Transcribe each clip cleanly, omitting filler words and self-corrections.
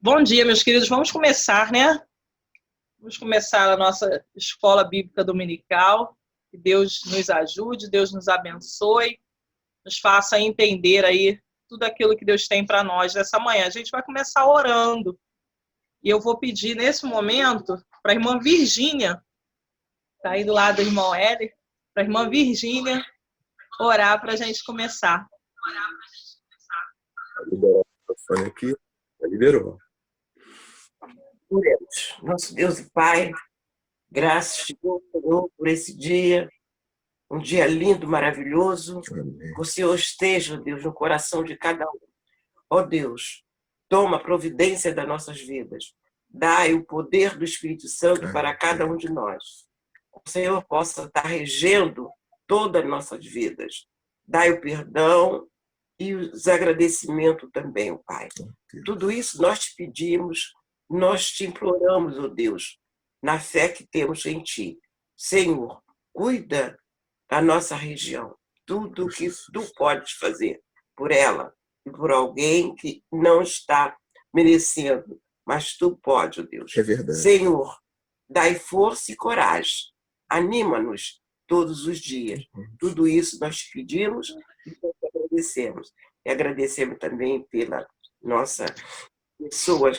Bom dia, meus queridos. Vamos começar, né? Vamos começar a nossa escola bíblica dominical. Que Deus nos ajude, Deus nos abençoe, nos faça entender aí tudo aquilo que Deus tem para nós nessa manhã. A gente vai começar orando. E eu vou pedir nesse momento para a irmã Virgínia, está aí do lado do irmão Éder, para a irmã Virgínia orar para a gente começar. Vou liberar o microfone aqui. Já liberou. Oremos. Nosso Deus e Pai, graças te dou, Senhor, por esse dia, um dia lindo, maravilhoso. Amém. Que o Senhor esteja, Deus, no coração de cada um. Ó Deus, toma providência das nossas vidas. Dai o poder do Espírito Santo para cada um de nós. O Senhor possa estar regendo todas as nossas vidas. Dai o perdão e os agradecimentos também, ó Pai. Tudo isso nós te pedimos, nós te imploramos, ó Deus, na fé que temos em Ti. Senhor, cuida da nossa região, tudo o que Tu podes fazer por ela e por alguém que não está merecendo, mas Tu podes, ó Deus. É verdade. Senhor, dai força e coragem, anima-nos todos os dias. Tudo isso nós te pedimos e nós te agradecemos. E agradecemos também pela nossa pessoa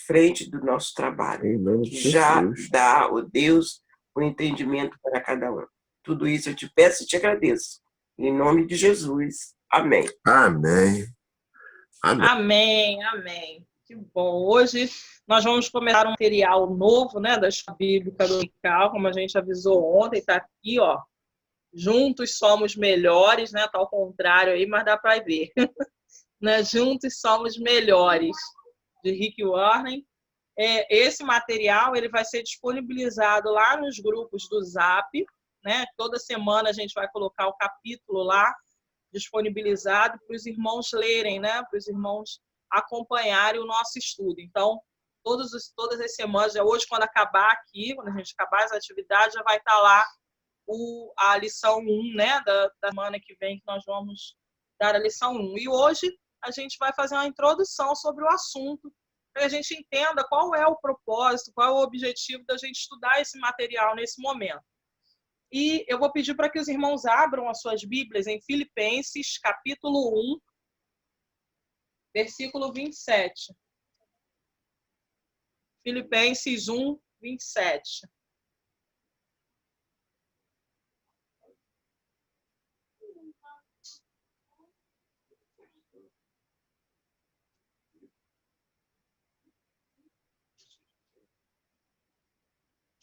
frente do nosso trabalho, Em nome que de já Jesus. dá, ó Deus, o entendimento para cada um. Tudo isso eu te peço e te agradeço. Em nome de Jesus. Amém. Amém. Amém. Amém, amém. Que bom. Hoje nós vamos começar um material novo, né, da escola bíblica dominical, como a gente avisou ontem, está aqui, ó. Juntos somos melhores, né? Tá ao contrário aí, mas dá para ver. Né? Juntos somos melhores, de Rick Warren. Esse material ele vai ser disponibilizado lá nos grupos do Zap, né? Toda semana a gente vai colocar o capítulo lá disponibilizado para os irmãos lerem, né? Para os irmãos acompanharem o nosso estudo. Então, todas as semanas, hoje quando acabar aqui, quando a gente acabar as atividades, já vai estar lá a lição 1, né? Da semana que vem, que nós vamos dar a lição 1. E hoje a gente vai fazer uma introdução sobre o assunto, para que a gente entenda qual é o propósito, qual é o objetivo da gente estudar esse material nesse momento. E eu vou pedir para que os irmãos abram as suas Bíblias em Filipenses, capítulo 1, versículo 27. Filipenses 1, 27.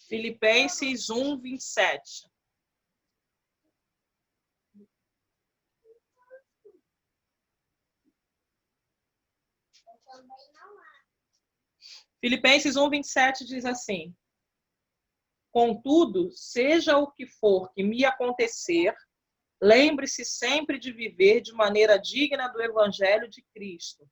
Filipenses 1, 27. Filipenses 1, 27 diz assim: Contudo, seja o que for que me acontecer, lembre-se sempre de viver de maneira digna do Evangelho de Cristo,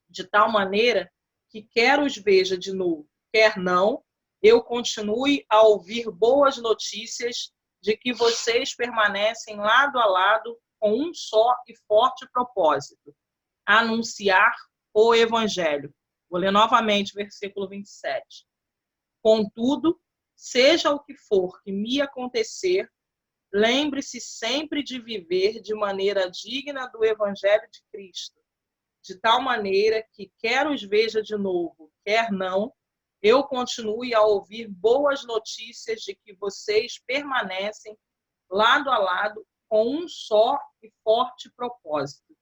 de tal maneira que quer os veja de novo, quer não, eu continue a ouvir boas notícias de que vocês permanecem lado a lado com um só e forte propósito: anunciar o Evangelho. Vou ler novamente o versículo 27. Contudo, seja o que for que me acontecer, lembre-se sempre de viver de maneira digna do Evangelho de Cristo, de tal maneira que quer os veja de novo, quer não, eu continue a ouvir boas notícias de que vocês permanecem lado a lado com um só e forte propósito: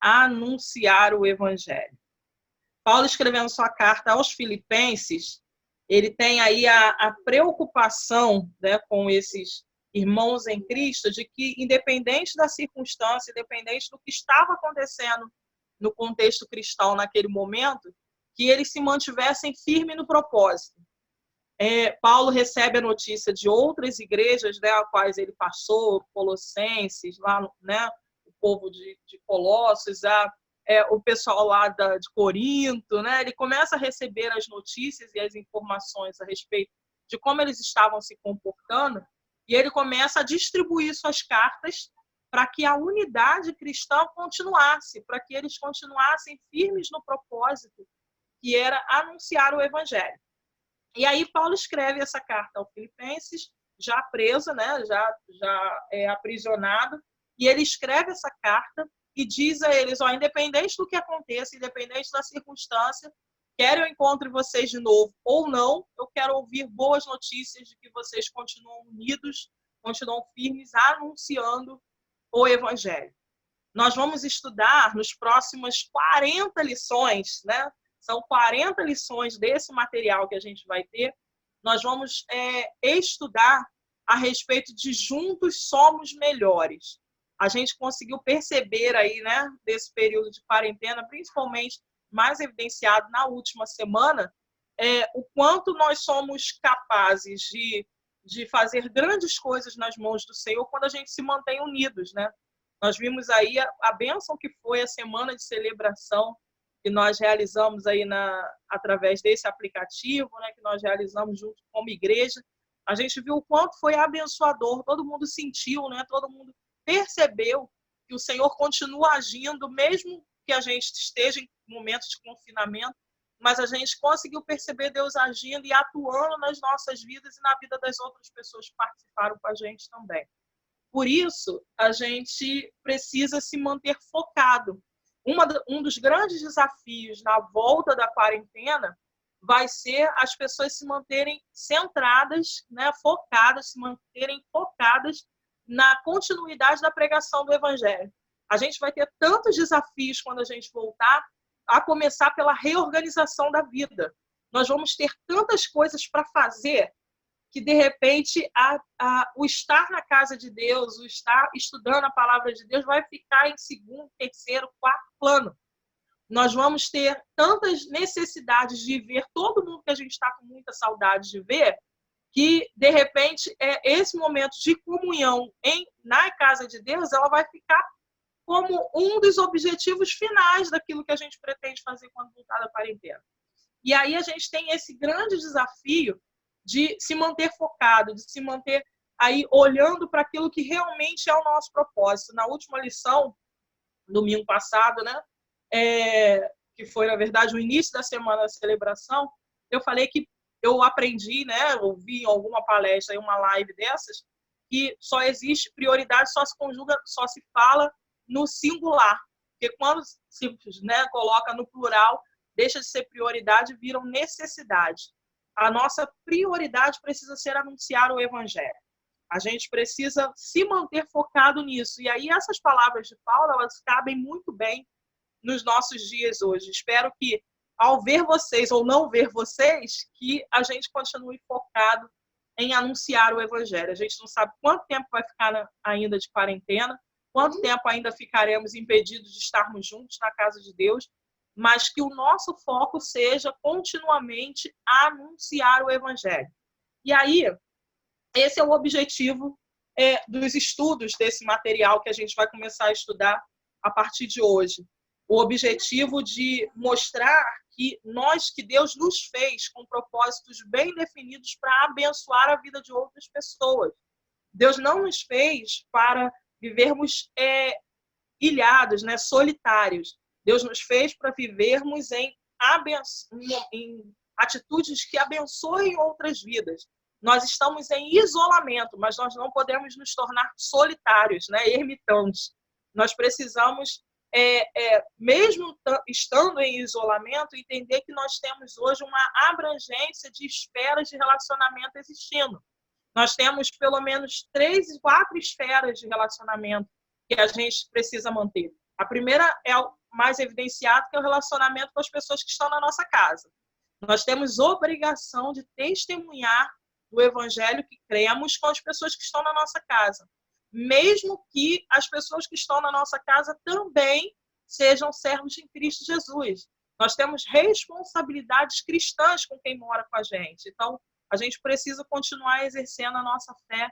anunciar o Evangelho. Paulo, escrevendo sua carta aos Filipenses, ele tem aí a preocupação, né, com esses irmãos em Cristo, de que, independente da circunstância, independente do que estava acontecendo no contexto cristão naquele momento, que eles se mantivessem firmes no propósito. Paulo recebe a notícia de outras igrejas, né, a quais ele passou, Colossenses, lá, né, o povo de Colossos, o pessoal lá de Corinto, né, ele começa a receber as notícias e as informações a respeito de como eles estavam se comportando, e ele começa a distribuir suas cartas para que a unidade cristã continuasse, para que eles continuassem firmes no propósito que era anunciar o evangelho. E aí Paulo escreve essa carta aos Filipenses, já preso, né? já aprisionado, e ele escreve essa carta e diz a eles, independente do que aconteça, independente da circunstância, quer eu encontre vocês de novo ou não, eu quero ouvir boas notícias de que vocês continuam unidos, continuam firmes, anunciando o evangelho. Nós vamos estudar nos próximas 40 lições, né? São 40 lições desse material que a gente vai ter. Nós vamos estudar a respeito de juntos somos melhores. A gente conseguiu perceber aí, né, desse período de quarentena, principalmente mais evidenciado na última semana, o quanto nós somos capazes de fazer grandes coisas nas mãos do Senhor quando a gente se mantém unidos, né? Nós vimos aí a bênção que foi a semana de celebração que nós realizamos aí através desse aplicativo, né, que nós realizamos junto como igreja. A gente viu o quanto foi abençoador, todo mundo sentiu, né, todo mundo percebeu que o Senhor continua agindo, mesmo que a gente esteja em momentos de confinamento, mas a gente conseguiu perceber Deus agindo e atuando nas nossas vidas e na vida das outras pessoas que participaram com a gente também. Por isso, a gente precisa se manter focado. Um dos grandes desafios na volta da quarentena vai ser as pessoas se manterem centradas, né, focadas, se manterem focadas na continuidade da pregação do Evangelho. A gente vai ter tantos desafios quando a gente voltar, a começar pela reorganização da vida. Nós vamos ter tantas coisas para fazer que, de repente, o estar na casa de Deus, o estar estudando a palavra de Deus vai ficar em segundo, terceiro, quarto plano. Nós vamos ter tantas necessidades de ver todo mundo que a gente está com muita saudade de ver, que, de repente, esse momento de comunhão na casa de Deus, ela vai ficar como um dos objetivos finais daquilo que a gente pretende fazer quando voltar da quarentena. E aí a gente tem esse grande desafio de se manter focado, de se manter aí olhando para aquilo que realmente é o nosso propósito. Na última lição, domingo passado, né, que foi, na verdade, o início da semana da celebração, eu falei que eu aprendi, né, ouvi em alguma palestra, em uma live dessas, que só existe prioridade, só se conjuga, só se fala no singular. Porque quando se, né, coloca no plural, deixa de ser prioridade, viram necessidade. A nossa prioridade precisa ser anunciar o Evangelho. A gente precisa se manter focado nisso. E aí essas palavras de Paulo, elas cabem muito bem nos nossos dias hoje. Espero que, ao ver vocês ou não ver vocês, que a gente continue focado em anunciar o Evangelho. A gente não sabe quanto tempo vai ficar ainda de quarentena, quanto tempo ainda ficaremos impedidos de estarmos juntos na casa de Deus, mas que o nosso foco seja continuamente anunciar o Evangelho. E aí, esse é o objetivo dos estudos desse material que a gente vai começar a estudar a partir de hoje. O objetivo de mostrar que Deus nos fez com propósitos bem definidos para abençoar a vida de outras pessoas. Deus não nos fez para vivermos ilhados, né, solitários. Deus nos fez para vivermos em atitudes que abençoem outras vidas. Nós estamos em isolamento, mas nós não podemos nos tornar solitários, né, ermitões. Nós precisamos, mesmo estando em isolamento, entender que nós temos hoje uma abrangência de esferas de relacionamento existindo. Nós temos pelo menos 3, 4 esferas de relacionamento que a gente precisa manter. A primeira é o mais evidenciado, que é o relacionamento com as pessoas que estão na nossa casa. Nós temos obrigação de testemunhar o Evangelho que cremos com as pessoas que estão na nossa casa. Mesmo que as pessoas que estão na nossa casa também sejam servos em Cristo Jesus. Nós temos responsabilidades cristãs com quem mora com a gente. Então, a gente precisa continuar exercendo a nossa fé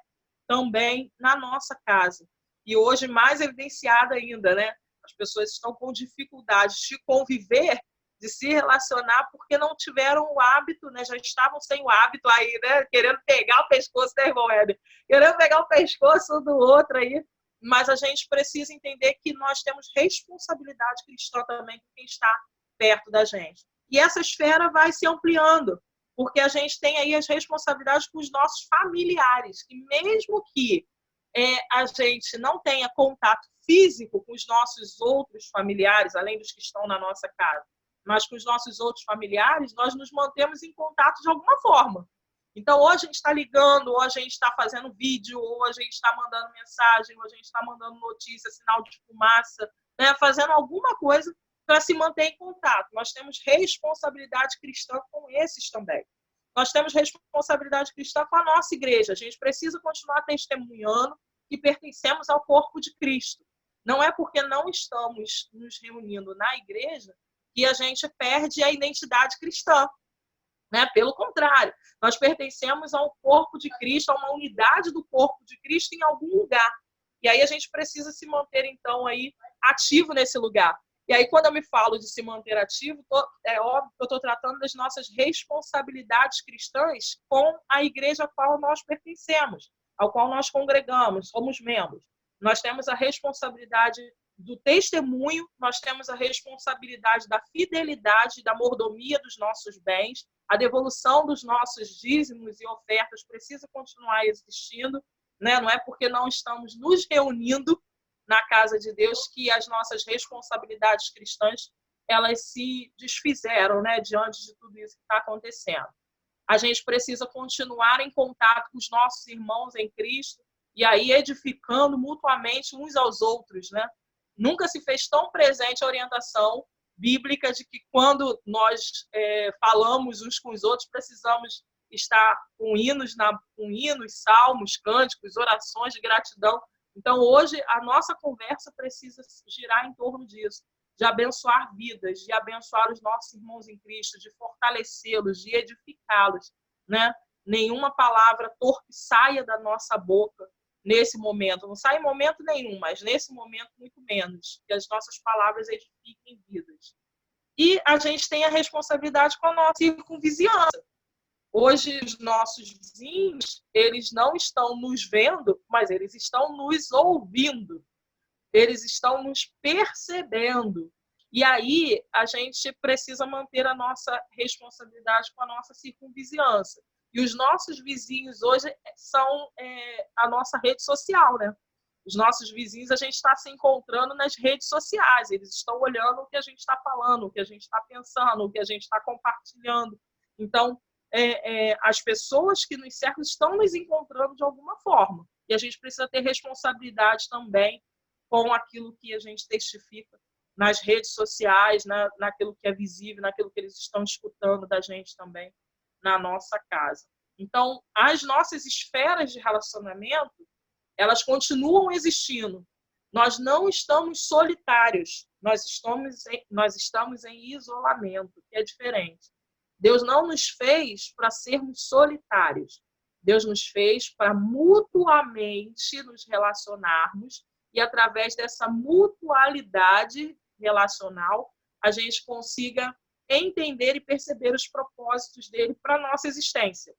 também na nossa casa. E hoje, mais evidenciada ainda, né? As pessoas estão com dificuldades de conviver, de se relacionar, porque não tiveram o hábito, né? Já estavam sem o hábito aí, né? Querendo pegar o pescoço, né, irmão Éder? Querendo pegar o pescoço do outro aí. Mas a gente precisa entender que nós temos responsabilidade cristã também com quem está perto da gente. E essa esfera vai se ampliando, porque a gente tem aí as responsabilidades com os nossos familiares, que mesmo que a gente não tenha contato físico com os nossos outros familiares, além dos que estão na nossa casa, mas com os nossos outros familiares, nós nos mantemos em contato de alguma forma. Então, ou a gente está ligando, ou a gente está fazendo vídeo, ou a gente está mandando mensagem, ou a gente está mandando notícia, sinal de fumaça, né? Fazendo alguma coisa para se manter em contato. Nós temos responsabilidade cristã com esses também. Nós temos responsabilidade cristã com a nossa igreja. A gente precisa continuar testemunhando que pertencemos ao corpo de Cristo. Não é porque não estamos nos reunindo na igreja que a gente perde a identidade cristã. Né? Pelo contrário, nós pertencemos ao corpo de Cristo, a uma unidade do corpo de Cristo em algum lugar. E aí a gente precisa se manter, então, aí, ativo nesse lugar. E aí, quando eu me falo de se manter ativo, é óbvio que eu estou tratando das nossas responsabilidades cristãs com a igreja a qual nós pertencemos, ao qual nós congregamos, somos membros. Nós temos a responsabilidade do testemunho, nós temos a responsabilidade da fidelidade, da mordomia dos nossos bens, a devolução dos nossos dízimos e ofertas precisa continuar existindo, né? Não é porque não estamos nos reunindo na casa de Deus que as nossas responsabilidades cristãs elas se desfizeram, né? Diante de tudo isso que está acontecendo. A gente precisa continuar em contato com os nossos irmãos em Cristo e aí edificando mutuamente uns aos outros, né? Nunca se fez tão presente a orientação bíblica de que quando nós falamos uns com os outros, precisamos estar com hinos, salmos, cânticos, orações de gratidão. Então, hoje, a nossa conversa precisa girar em torno disso, de abençoar vidas, de abençoar os nossos irmãos em Cristo, de fortalecê-los, de edificá-los, né? Nenhuma palavra torpe saia da nossa boca nesse momento. Não sai em momento nenhum, mas nesse momento muito menos. Que as nossas palavras edifiquem vidas. E a gente tem a responsabilidade com a nossa circunvizinhança. Hoje, os nossos vizinhos, eles não estão nos vendo, mas eles estão nos ouvindo. Eles estão nos percebendo. E aí, a gente precisa manter a nossa responsabilidade com a nossa circunvizinhança. E os nossos vizinhos hoje são a nossa rede social, né? Os nossos vizinhos, a gente está se encontrando nas redes sociais. Eles estão olhando o que a gente está falando, o que a gente está pensando, o que a gente está compartilhando. Então, as pessoas que nos cercam estão nos encontrando de alguma forma. E a gente precisa ter responsabilidade também com aquilo que a gente testifica nas redes sociais, naquilo que é visível, naquilo que eles estão escutando da gente também na nossa casa. Então, as nossas esferas de relacionamento, elas continuam existindo. Nós não estamos solitários, nós estamos em isolamento, que é diferente. Deus não nos fez para sermos solitários. Deus nos fez para mutuamente nos relacionarmos e, através dessa mutualidade relacional, a gente consiga entender e perceber os propósitos dele para a nossa existência.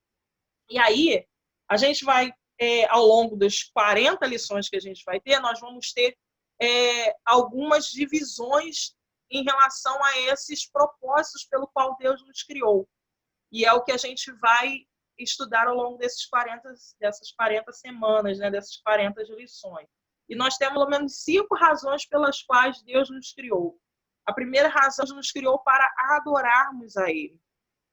E aí, a gente vai, ao longo das 40 lições que a gente vai ter, nós vamos ter algumas divisões em relação a esses propósitos pelo qual Deus nos criou. E é o que a gente vai estudar ao longo dessas 40 semanas, né, dessas 40 lições. E nós temos pelo menos 5 razões pelas quais Deus nos criou. A primeira razão, Deus nos criou para adorarmos a Ele.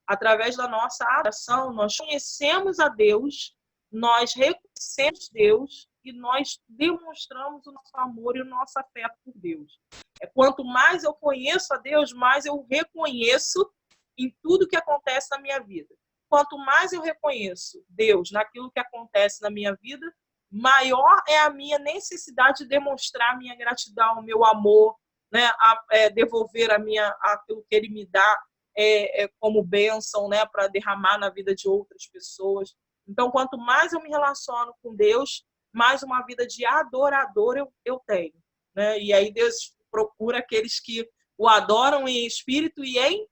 Através da nossa adoração, nós conhecemos a Deus, nós reconhecemos Deus e nós demonstramos o nosso amor e o nosso afeto por Deus. Quanto mais eu conheço a Deus, mais eu reconheço em tudo que acontece na minha vida. Quanto mais eu reconheço Deus naquilo que acontece na minha vida, maior é a minha necessidade de demonstrar a minha gratidão, o meu amor, né, devolver aquilo que Ele me dá como bênção, né, para derramar na vida de outras pessoas. Então, quanto mais eu me relaciono com Deus, mais uma vida de adorador eu tenho, né? E aí Deus procura aqueles que o adoram em espírito e em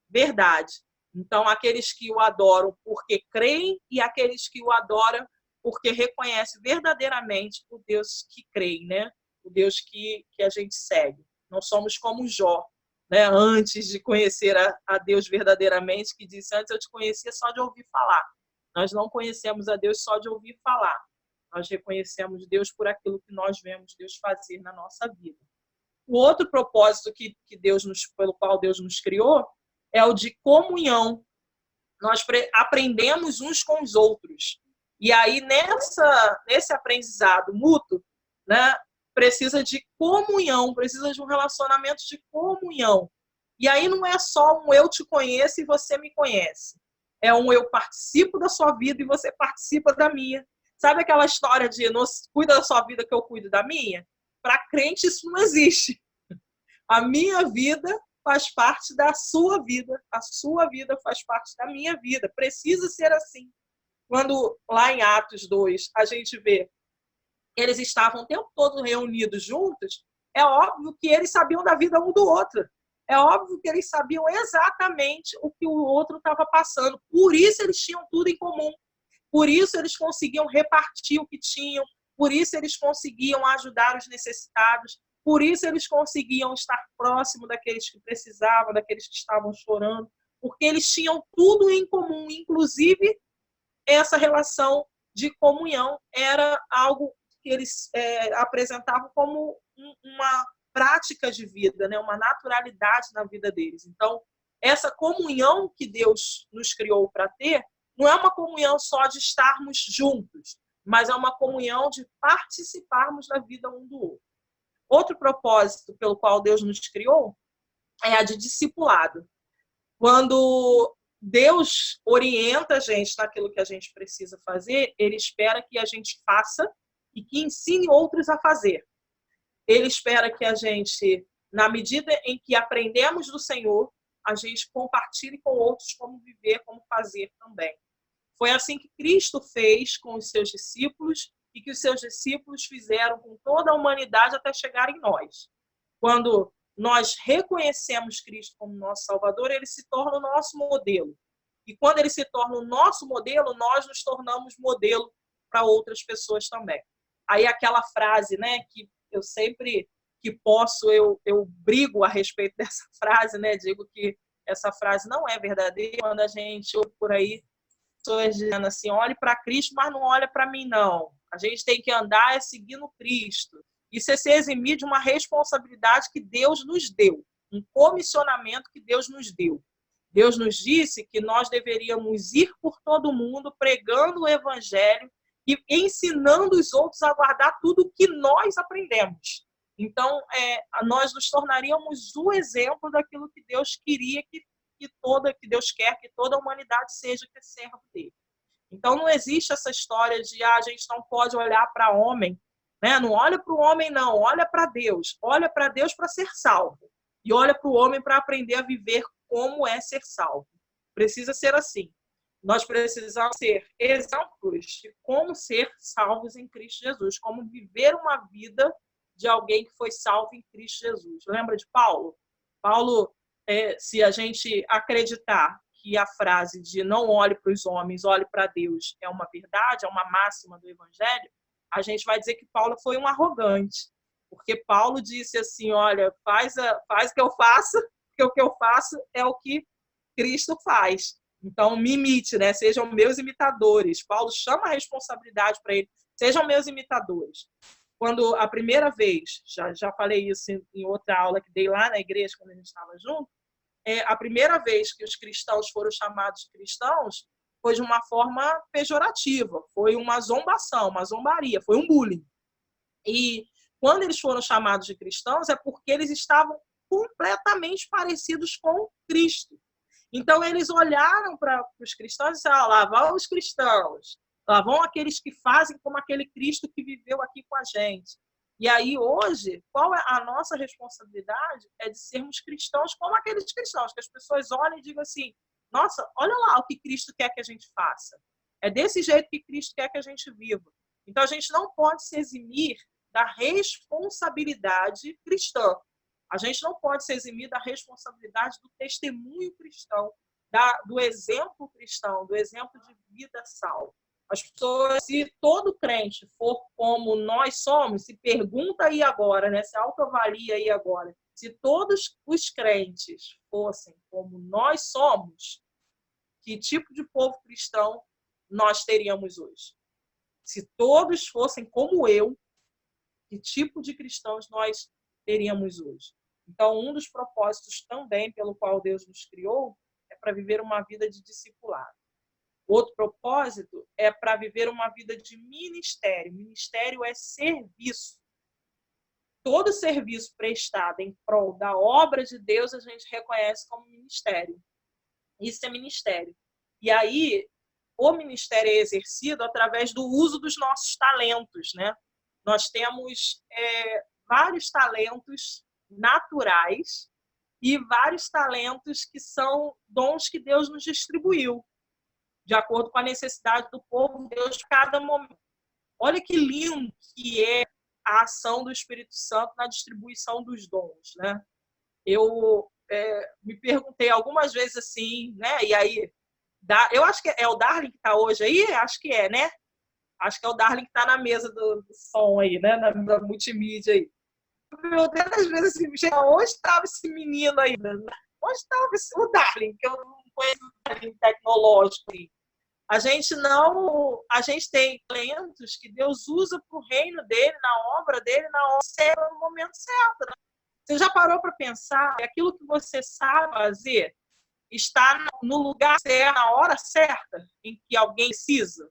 verdade. Então, aqueles que o adoram porque creem e aqueles que o adoram porque reconhecem verdadeiramente o Deus que creem, né? O Deus que a gente segue. Não somos como Jó, né, antes de conhecer a Deus verdadeiramente, que disse: antes eu te conhecia só de ouvir falar. Nós não conhecemos a Deus só de ouvir falar. Nós reconhecemos Deus por aquilo que nós vemos Deus fazer na nossa vida. O outro propósito pelo qual Deus nos criou é o de comunhão. Nós aprendemos uns com os outros. E aí, nesse aprendizado mútuo, né, precisa de comunhão, precisa de um relacionamento de comunhão. E aí não é só um eu te conheço e você me conhece. É um eu participo da sua vida e você participa da minha. Sabe aquela história de não cuida da sua vida que eu cuido da minha? Para crente isso não existe. A minha vida faz parte da sua vida. A sua vida faz parte da minha vida. Precisa ser assim. Quando lá em Atos 2 a gente vê que eles estavam o tempo todo reunidos juntos, é óbvio que eles sabiam da vida um do outro. É óbvio que eles sabiam exatamente o que o outro estava passando. Por isso eles tinham tudo em comum. Por isso eles conseguiam repartir o que tinham. Por isso eles conseguiam ajudar os necessitados. Por isso eles conseguiam estar próximo daqueles que precisavam, daqueles que estavam chorando. Porque eles tinham tudo em comum. Inclusive, essa relação de comunhão era algo que eles apresentavam como uma prática de vida, né? Uma naturalidade na vida deles. Então, essa comunhão que Deus nos criou para ter, não é uma comunhão só de estarmos juntos, mas é uma comunhão de participarmos da vida um do outro. Outro propósito pelo qual Deus nos criou é a de discipulado. Quando Deus orienta a gente naquilo que a gente precisa fazer, Ele espera que a gente faça e que ensine outros a fazer. Ele espera que a gente, na medida em que aprendemos do Senhor, a gente compartilhe com outros como viver, como fazer também. Foi assim que Cristo fez com os seus discípulos e que os seus discípulos fizeram com toda a humanidade até chegar em nós. Quando nós reconhecemos Cristo como nosso Salvador, ele se torna o nosso modelo. E quando ele se torna o nosso modelo, nós nos tornamos modelo para outras pessoas também. Aí aquela frase, né, que eu sempre que posso, eu brigo a respeito dessa frase, né, digo que essa frase não é verdadeira, quando a gente ouve por aí pessoas dizendo assim, olhe para Cristo, mas não olha para mim, não. A gente tem que andar seguindo Cristo. Isso é se eximir de uma responsabilidade que Deus nos deu, um comissionamento que Deus nos deu. Deus nos disse que nós deveríamos ir por todo o mundo pregando o evangelho e ensinando os outros a guardar tudo o que nós aprendemos. Então, nós nos tornaríamos o exemplo daquilo que Deus queria que Deus quer que toda a humanidade seja que é servo dele. Então, não existe essa história de a gente não pode olhar para homem, né? Não olha para o homem, não, olha para Deus. Olha para Deus para ser salvo. E olha para o homem para aprender a viver como é ser salvo. Precisa ser assim. Nós precisamos ser exemplos de como ser salvos em Cristo Jesus, como viver uma vida de alguém que foi salvo em Cristo Jesus. Lembra de Paulo? Paulo, se a gente acreditar que a frase de não olhe para os homens, olhe para Deus é uma verdade, é uma máxima do Evangelho, a gente vai dizer que Paulo foi um arrogante. Porque Paulo disse assim, olha, faz o que eu faço, porque o que eu faço é o que Cristo faz. Então, me imite, né? Sejam meus imitadores. Paulo chama a responsabilidade para ele. Sejam meus imitadores. Quando a primeira vez, já falei isso em outra aula que dei lá na igreja, quando a gente estava junto, a primeira vez que os cristãos foram chamados de cristãos foi de uma forma pejorativa, foi uma zombação, uma zombaria, foi um bullying. E quando eles foram chamados de cristãos é porque eles estavam completamente parecidos com Cristo. Então, eles olharam para os cristãos e disseram, lá vão os cristãos, lá vão aqueles que fazem como aquele Cristo que viveu aqui com a gente. E aí, hoje, qual é a nossa responsabilidade? É de sermos cristãos como aqueles cristãos, que as pessoas olhem e digam assim, nossa, olha lá o que Cristo quer que a gente faça. É desse jeito que Cristo quer que a gente viva. Então, a gente não pode se eximir da responsabilidade cristã. A gente não pode se eximir da responsabilidade do testemunho cristão, do exemplo cristão, do exemplo de vida salva. As pessoas, se todo crente for como nós somos, se pergunta aí agora, né, se autoavalia aí agora, Se todos os crentes fossem como nós somos, que tipo de povo cristão nós teríamos hoje? Se todos fossem como eu, que tipo de cristãos nós teríamos hoje? Então, um dos propósitos também pelo qual Deus nos criou é para viver uma vida de discipulado. Outro propósito é para viver uma vida de ministério. Ministério é serviço. Todo serviço prestado em prol da obra de Deus a gente reconhece como ministério. Isso é ministério. E aí, o ministério é exercido através do uso dos nossos talentos, né? Nós temos vários talentos naturais e vários talentos que são dons que Deus nos distribuiu, de acordo com a necessidade do povo de Deus em cada momento. Olha que lindo que é a ação do Espírito Santo na distribuição dos dons, né? Eu me perguntei algumas vezes assim, né? E aí, eu acho que é o Darling que está hoje aí? Acho que é, né? Acho que é o Darling que está na mesa do som aí, né? Na multimídia aí. Meu Deus, às vezes assim, onde estava esse menino aí? Onde estava o Darling? Que eu não conheço o Darling tecnológico aí. A gente tem talentos que Deus usa para o reino dele, na obra dele, na hora certa, no momento certo. Né? Você já parou para pensar que aquilo que você sabe fazer está no lugar certo, na hora certa, em que alguém precisa?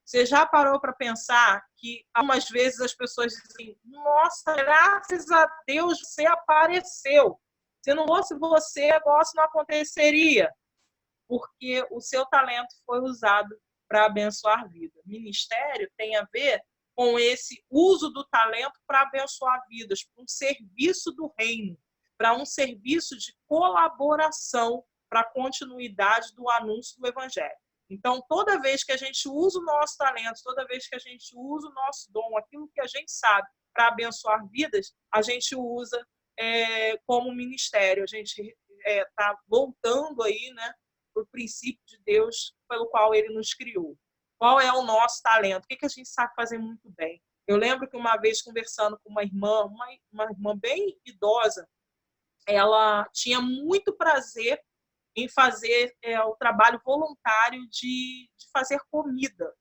Você já parou para pensar que algumas vezes as pessoas dizem: nossa, graças a Deus você apareceu. Se não fosse você, o negócio não aconteceria. Porque o seu talento foi usado para abençoar a vida. Ministério tem a ver com esse uso do talento para abençoar vidas, para um serviço do reino, para um serviço de colaboração para a continuidade do anúncio do evangelho. Então, toda vez que a gente usa o nosso talento, toda vez que a gente usa o nosso dom, aquilo que a gente sabe para abençoar vidas, a gente usa como ministério. A gente está voltando aí, né, para o princípio de Deus pelo qual ele nos criou. Qual é o nosso talento? O que a gente sabe fazer muito bem? Eu lembro que uma vez conversando com uma irmã bem idosa, ela tinha muito prazer em fazer o trabalho voluntário de fazer comida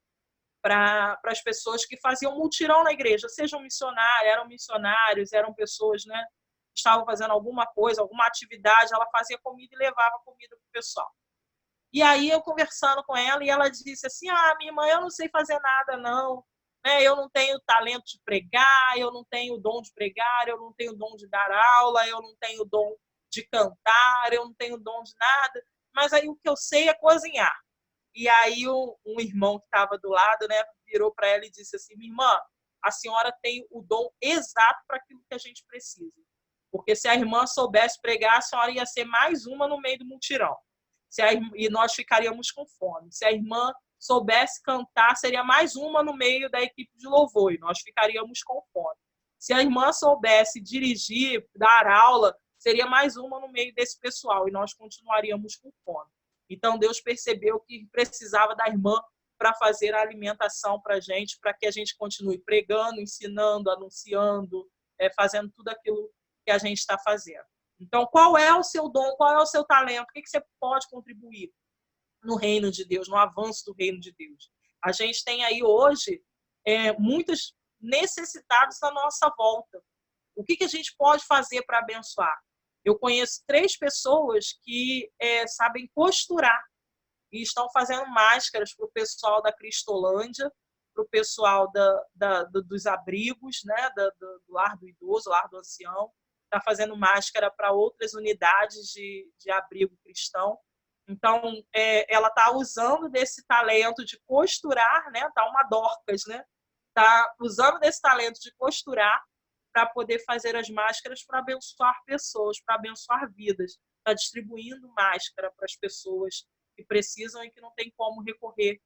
para as pessoas que faziam mutirão na igreja, sejam missionários, eram pessoas, né, que estavam fazendo alguma coisa, alguma atividade, ela fazia comida e levava comida para o pessoal. E aí eu conversando com ela, e ela disse assim: minha irmã, eu não sei fazer nada, não. Né? Eu não tenho talento de pregar, eu não tenho dom de pregar, eu não tenho dom de dar aula, eu não tenho dom de cantar, eu não tenho dom de nada. Mas aí o que eu sei é cozinhar. E aí um irmão que estava do lado, né, virou para ela e disse assim: minha irmã, a senhora tem o dom exato para aquilo que a gente precisa. Porque se a irmã soubesse pregar, a senhora ia ser mais uma no meio do mutirão. E nós ficaríamos com fome. Se a irmã soubesse cantar, seria mais uma no meio da equipe de louvor, e nós ficaríamos com fome. Se a irmã soubesse dirigir, dar aula, seria mais uma no meio desse pessoal, e nós continuaríamos com fome. Então, Deus percebeu que precisava da irmã para fazer a alimentação para a gente, para que a gente continue pregando, ensinando, anunciando, fazendo tudo aquilo que a gente está fazendo. Então, qual é o seu dom, qual é o seu talento? O que você pode contribuir no reino de Deus, no avanço do reino de Deus? A gente tem aí hoje muitos necessitados à nossa volta. O que a gente pode fazer para abençoar? Eu conheço 3 pessoas que sabem costurar e estão fazendo máscaras para o pessoal da Cristolândia, para o pessoal dos abrigos, né, do lar do idoso, lar do ancião. Está fazendo máscara para outras unidades de abrigo cristão. Então, ela está usando desse talento de costurar, né? Está uma Dorcas, né? Está usando desse talento de costurar para poder fazer as máscaras para abençoar pessoas, para abençoar vidas. Está distribuindo máscara para as pessoas que precisam e que não tem como recorrer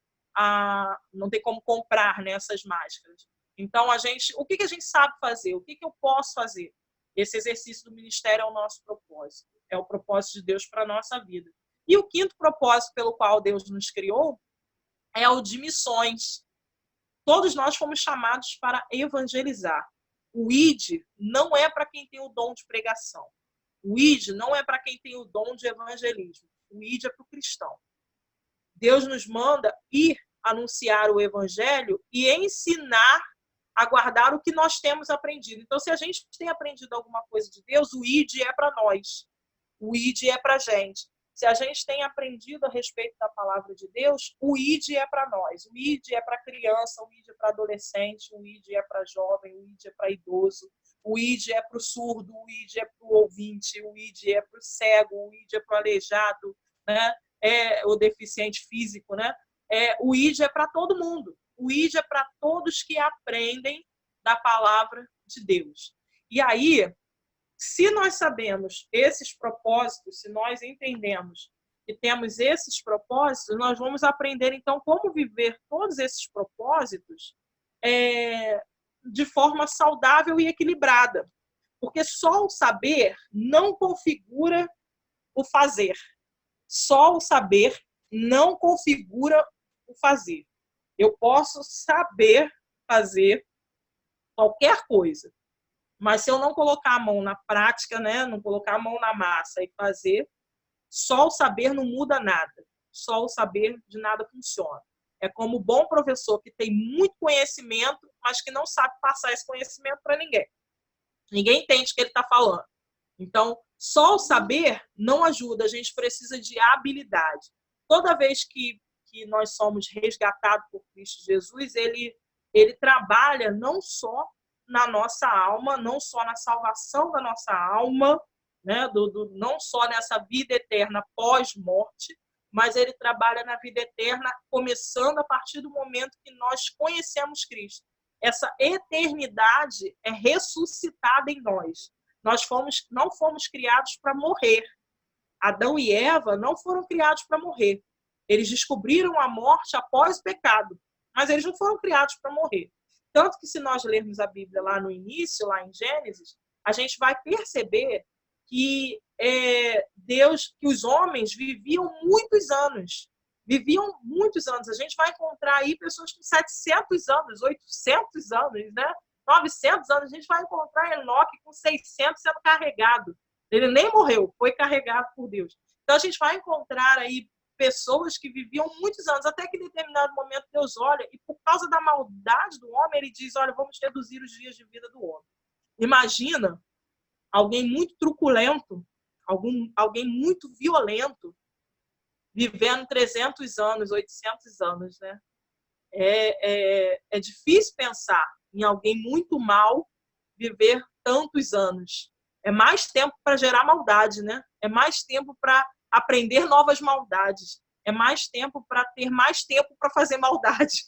não tem como comprar, né, essas máscaras. Então, o que a gente sabe fazer? O que eu posso fazer? Esse exercício do ministério é o nosso propósito. É o propósito de Deus para a nossa vida. E o 5º propósito pelo qual Deus nos criou é o de missões. Todos nós fomos chamados para evangelizar. O ID não é para quem tem o dom de pregação. O ID não é para quem tem o dom de evangelismo. O ID é para o cristão. Deus nos manda ir anunciar o evangelho e ensinar a guardar o que nós temos aprendido. Então, se a gente tem aprendido alguma coisa de Deus, o ID é para nós. O ID é para a gente. Se a gente tem aprendido a respeito da palavra de Deus, o ID é para nós. O ID é para criança, o ID é para adolescente, o ID é para jovem, o ID é para idoso, o ID é para o surdo, o ID é para o ouvinte, o ID é para o cego, o ID é para o aleijado, né? O deficiente físico, né? O ID é para todo mundo. O ID é para todos que aprendem da palavra de Deus. E aí, se nós sabemos esses propósitos, se nós entendemos que temos esses propósitos, nós vamos aprender, então, como viver todos esses propósitos de forma saudável e equilibrada. Porque só o saber não configura o fazer. Só o saber não configura o fazer. Eu posso saber fazer qualquer coisa, mas se eu não colocar a mão na prática, né, não colocar a mão na massa e fazer, só o saber não muda nada. Só o saber de nada funciona. É como o bom professor que tem muito conhecimento, mas que não sabe passar esse conhecimento para ninguém. Ninguém entende o que ele está falando. Então, só o saber não ajuda. A gente precisa de habilidade. Toda vez que nós somos resgatados por Cristo Jesus, ele trabalha não só na nossa alma, não só na salvação da nossa alma, né, não só nessa vida eterna pós-morte, mas ele trabalha na vida eterna, começando a partir do momento que nós conhecemos Cristo. Essa eternidade é ressuscitada em nós. Nós não fomos criados para morrer. Adão e Eva não foram criados para morrer. Eles descobriram a morte após o pecado, mas eles não foram criados para morrer. Tanto que, se nós lermos a Bíblia lá no início, lá em Gênesis, a gente vai perceber que que os homens viviam muitos anos. Viviam muitos anos. A gente vai encontrar aí pessoas com 700 anos, 800 anos, né? 900 anos. A gente vai encontrar Enoque com 600 sendo carregado. Ele nem morreu, foi carregado por Deus. Então, a gente vai encontrar aí pessoas que viviam muitos anos, até que em determinado momento Deus olha e, por causa da maldade do homem, ele diz, olha, vamos reduzir os dias de vida do homem. Imagina alguém muito truculento, alguém muito violento, vivendo 300 anos, 800 anos, né? É difícil pensar em alguém muito mal viver tantos anos. É mais tempo para gerar maldade, né? É mais tempo para aprender novas maldades. É mais tempo para ter mais tempo para fazer maldade.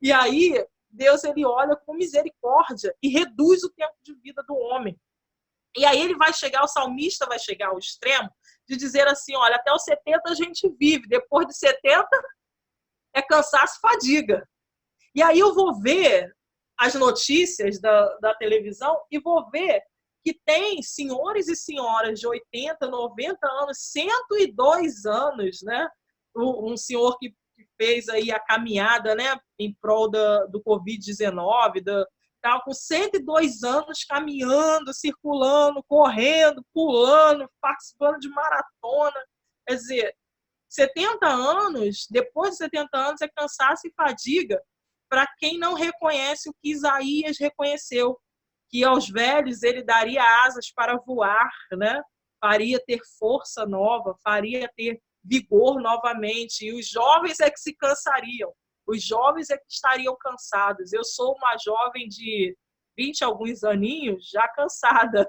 E aí, Deus ele olha com misericórdia e reduz o tempo de vida do homem. E aí ele vai chegar, o salmista vai chegar ao extremo de dizer assim, olha, até os 70 a gente vive, depois de 70 é cansaço e fadiga. E aí eu vou ver as notícias da televisão e vou ver que tem senhores e senhoras de 80, 90 anos, 102 anos, né? Um senhor que fez aí a caminhada, né, em prol do Covid-19, estava com 102 anos caminhando, circulando, correndo, pulando, participando de maratona. Quer dizer, 70 anos, depois de 70 anos, é cansaço e fadiga para quem não reconhece o que Isaías reconheceu, que aos velhos ele daria asas para voar, né? Faria ter força nova, faria ter vigor novamente, e os jovens é que se cansariam, os jovens é que estariam cansados. Eu sou uma jovem de 20 e alguns aninhos, já cansada.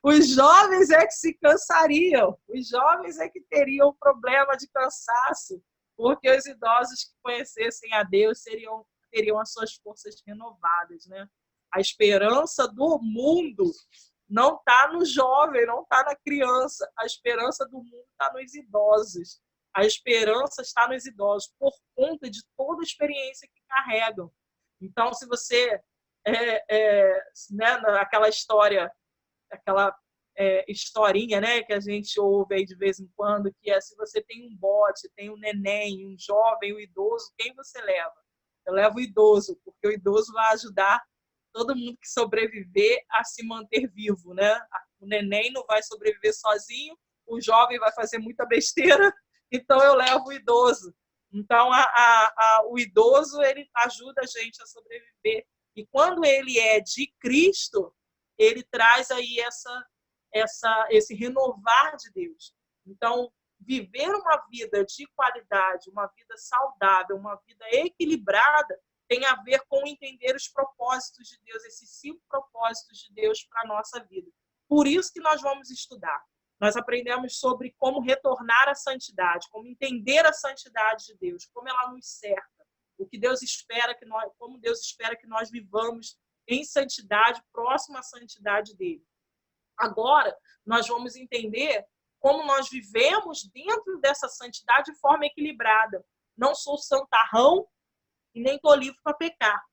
Os jovens é que se cansariam, os jovens é que teriam problema de cansaço, porque os idosos que conhecessem a Deus teriam as suas forças renovadas, né? A esperança do mundo não está no jovem, não está na criança. A esperança do mundo está nos idosos. A esperança está nos idosos, por conta de toda a experiência que carregam. Então, se você... né, aquela história, aquela historinha, né, que a gente ouve aí de vez em quando, que é se você tem um bote, tem um neném, um jovem, um idoso, quem você leva? Eu levo o idoso, porque o idoso vai ajudar todo mundo que sobreviver a se manter vivo, né? O neném não vai sobreviver sozinho, o jovem vai fazer muita besteira, então eu levo o idoso. Então, o idoso, ele ajuda a gente a sobreviver. E quando ele é de Cristo, ele traz aí esse renovar de Deus. Então, viver uma vida de qualidade, uma vida saudável, uma vida equilibrada, tem a ver com entender os propósitos de Deus, esses 5 propósitos de Deus para a nossa vida. Por isso que nós vamos estudar. Nós aprendemos sobre como retornar à santidade, como entender a santidade de Deus, como ela nos cerca, o que Deus espera que nós, como Deus espera que nós vivamos em santidade, próximo à santidade dele. Agora, nós vamos entender como nós vivemos dentro dessa santidade de forma equilibrada. Não sou santarrão e nem estou livre para pecar.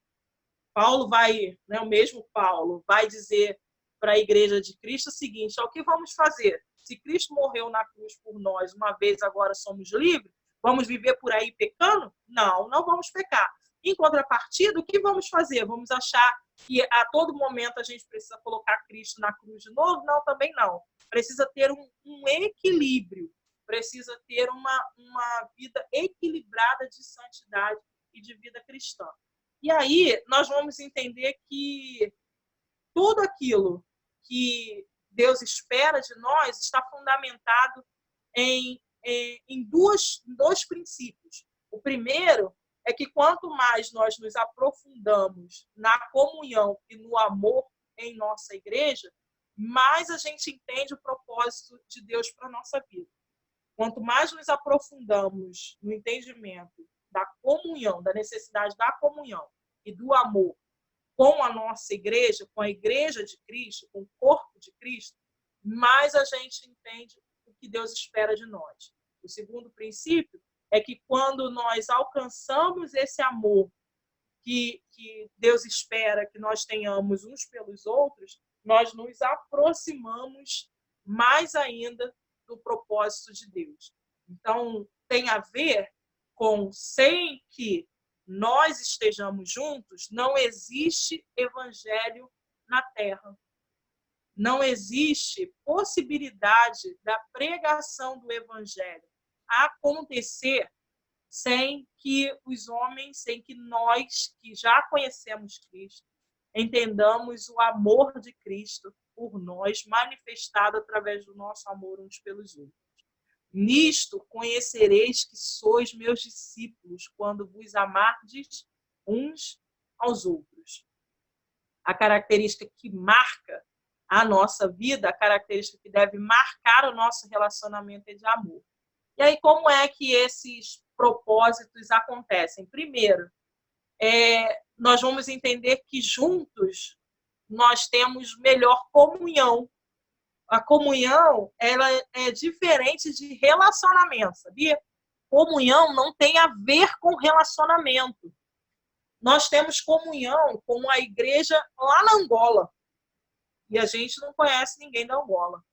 Paulo vai, né, o mesmo Paulo, vai dizer para a igreja de Cristo o seguinte: o que vamos fazer? Se Cristo morreu na cruz por nós, uma vez agora somos livres, vamos viver por aí pecando? Não, não vamos pecar. Em contrapartida, o que vamos fazer? Vamos achar que a todo momento a gente precisa colocar Cristo na cruz de novo? Não, também não. Precisa ter um equilíbrio, precisa ter uma vida equilibrada de santidade e de vida cristã. E aí nós vamos entender que tudo aquilo que Deus espera de nós está fundamentado em dois princípios. O primeiro é que quanto mais nós nos aprofundamos na comunhão e no amor em nossa igreja, mais a gente entende o propósito de Deus para a nossa vida. Quanto mais nos aprofundamos no entendimento da comunhão, da necessidade da comunhão e do amor com a nossa igreja, com a igreja de Cristo, com o corpo de Cristo, mais a gente entende o que Deus espera de nós. O segundo princípio é que quando nós alcançamos esse amor que Deus espera que nós tenhamos uns pelos outros, nós nos aproximamos mais ainda do propósito de Deus. Então, tem a ver com, sem que nós estejamos juntos, não existe evangelho na terra. Não existe possibilidade da pregação do evangelho acontecer sem que os homens, sem que nós, que já conhecemos Cristo, entendamos o amor de Cristo por nós, manifestado através do nosso amor uns pelos outros. Nisto conhecereis que sois meus discípulos, quando vos amardes uns aos outros. A característica que marca a nossa vida, a característica que deve marcar o nosso relacionamento é de amor. E aí, como é que esses propósitos acontecem? Primeiro, nós vamos entender que juntos nós temos melhor comunhão. A comunhão, ela é diferente de relacionamento, sabia? Comunhão não tem a ver com relacionamento. Nós temos comunhão com a igreja lá na Angola. E a gente não conhece ninguém da Angola.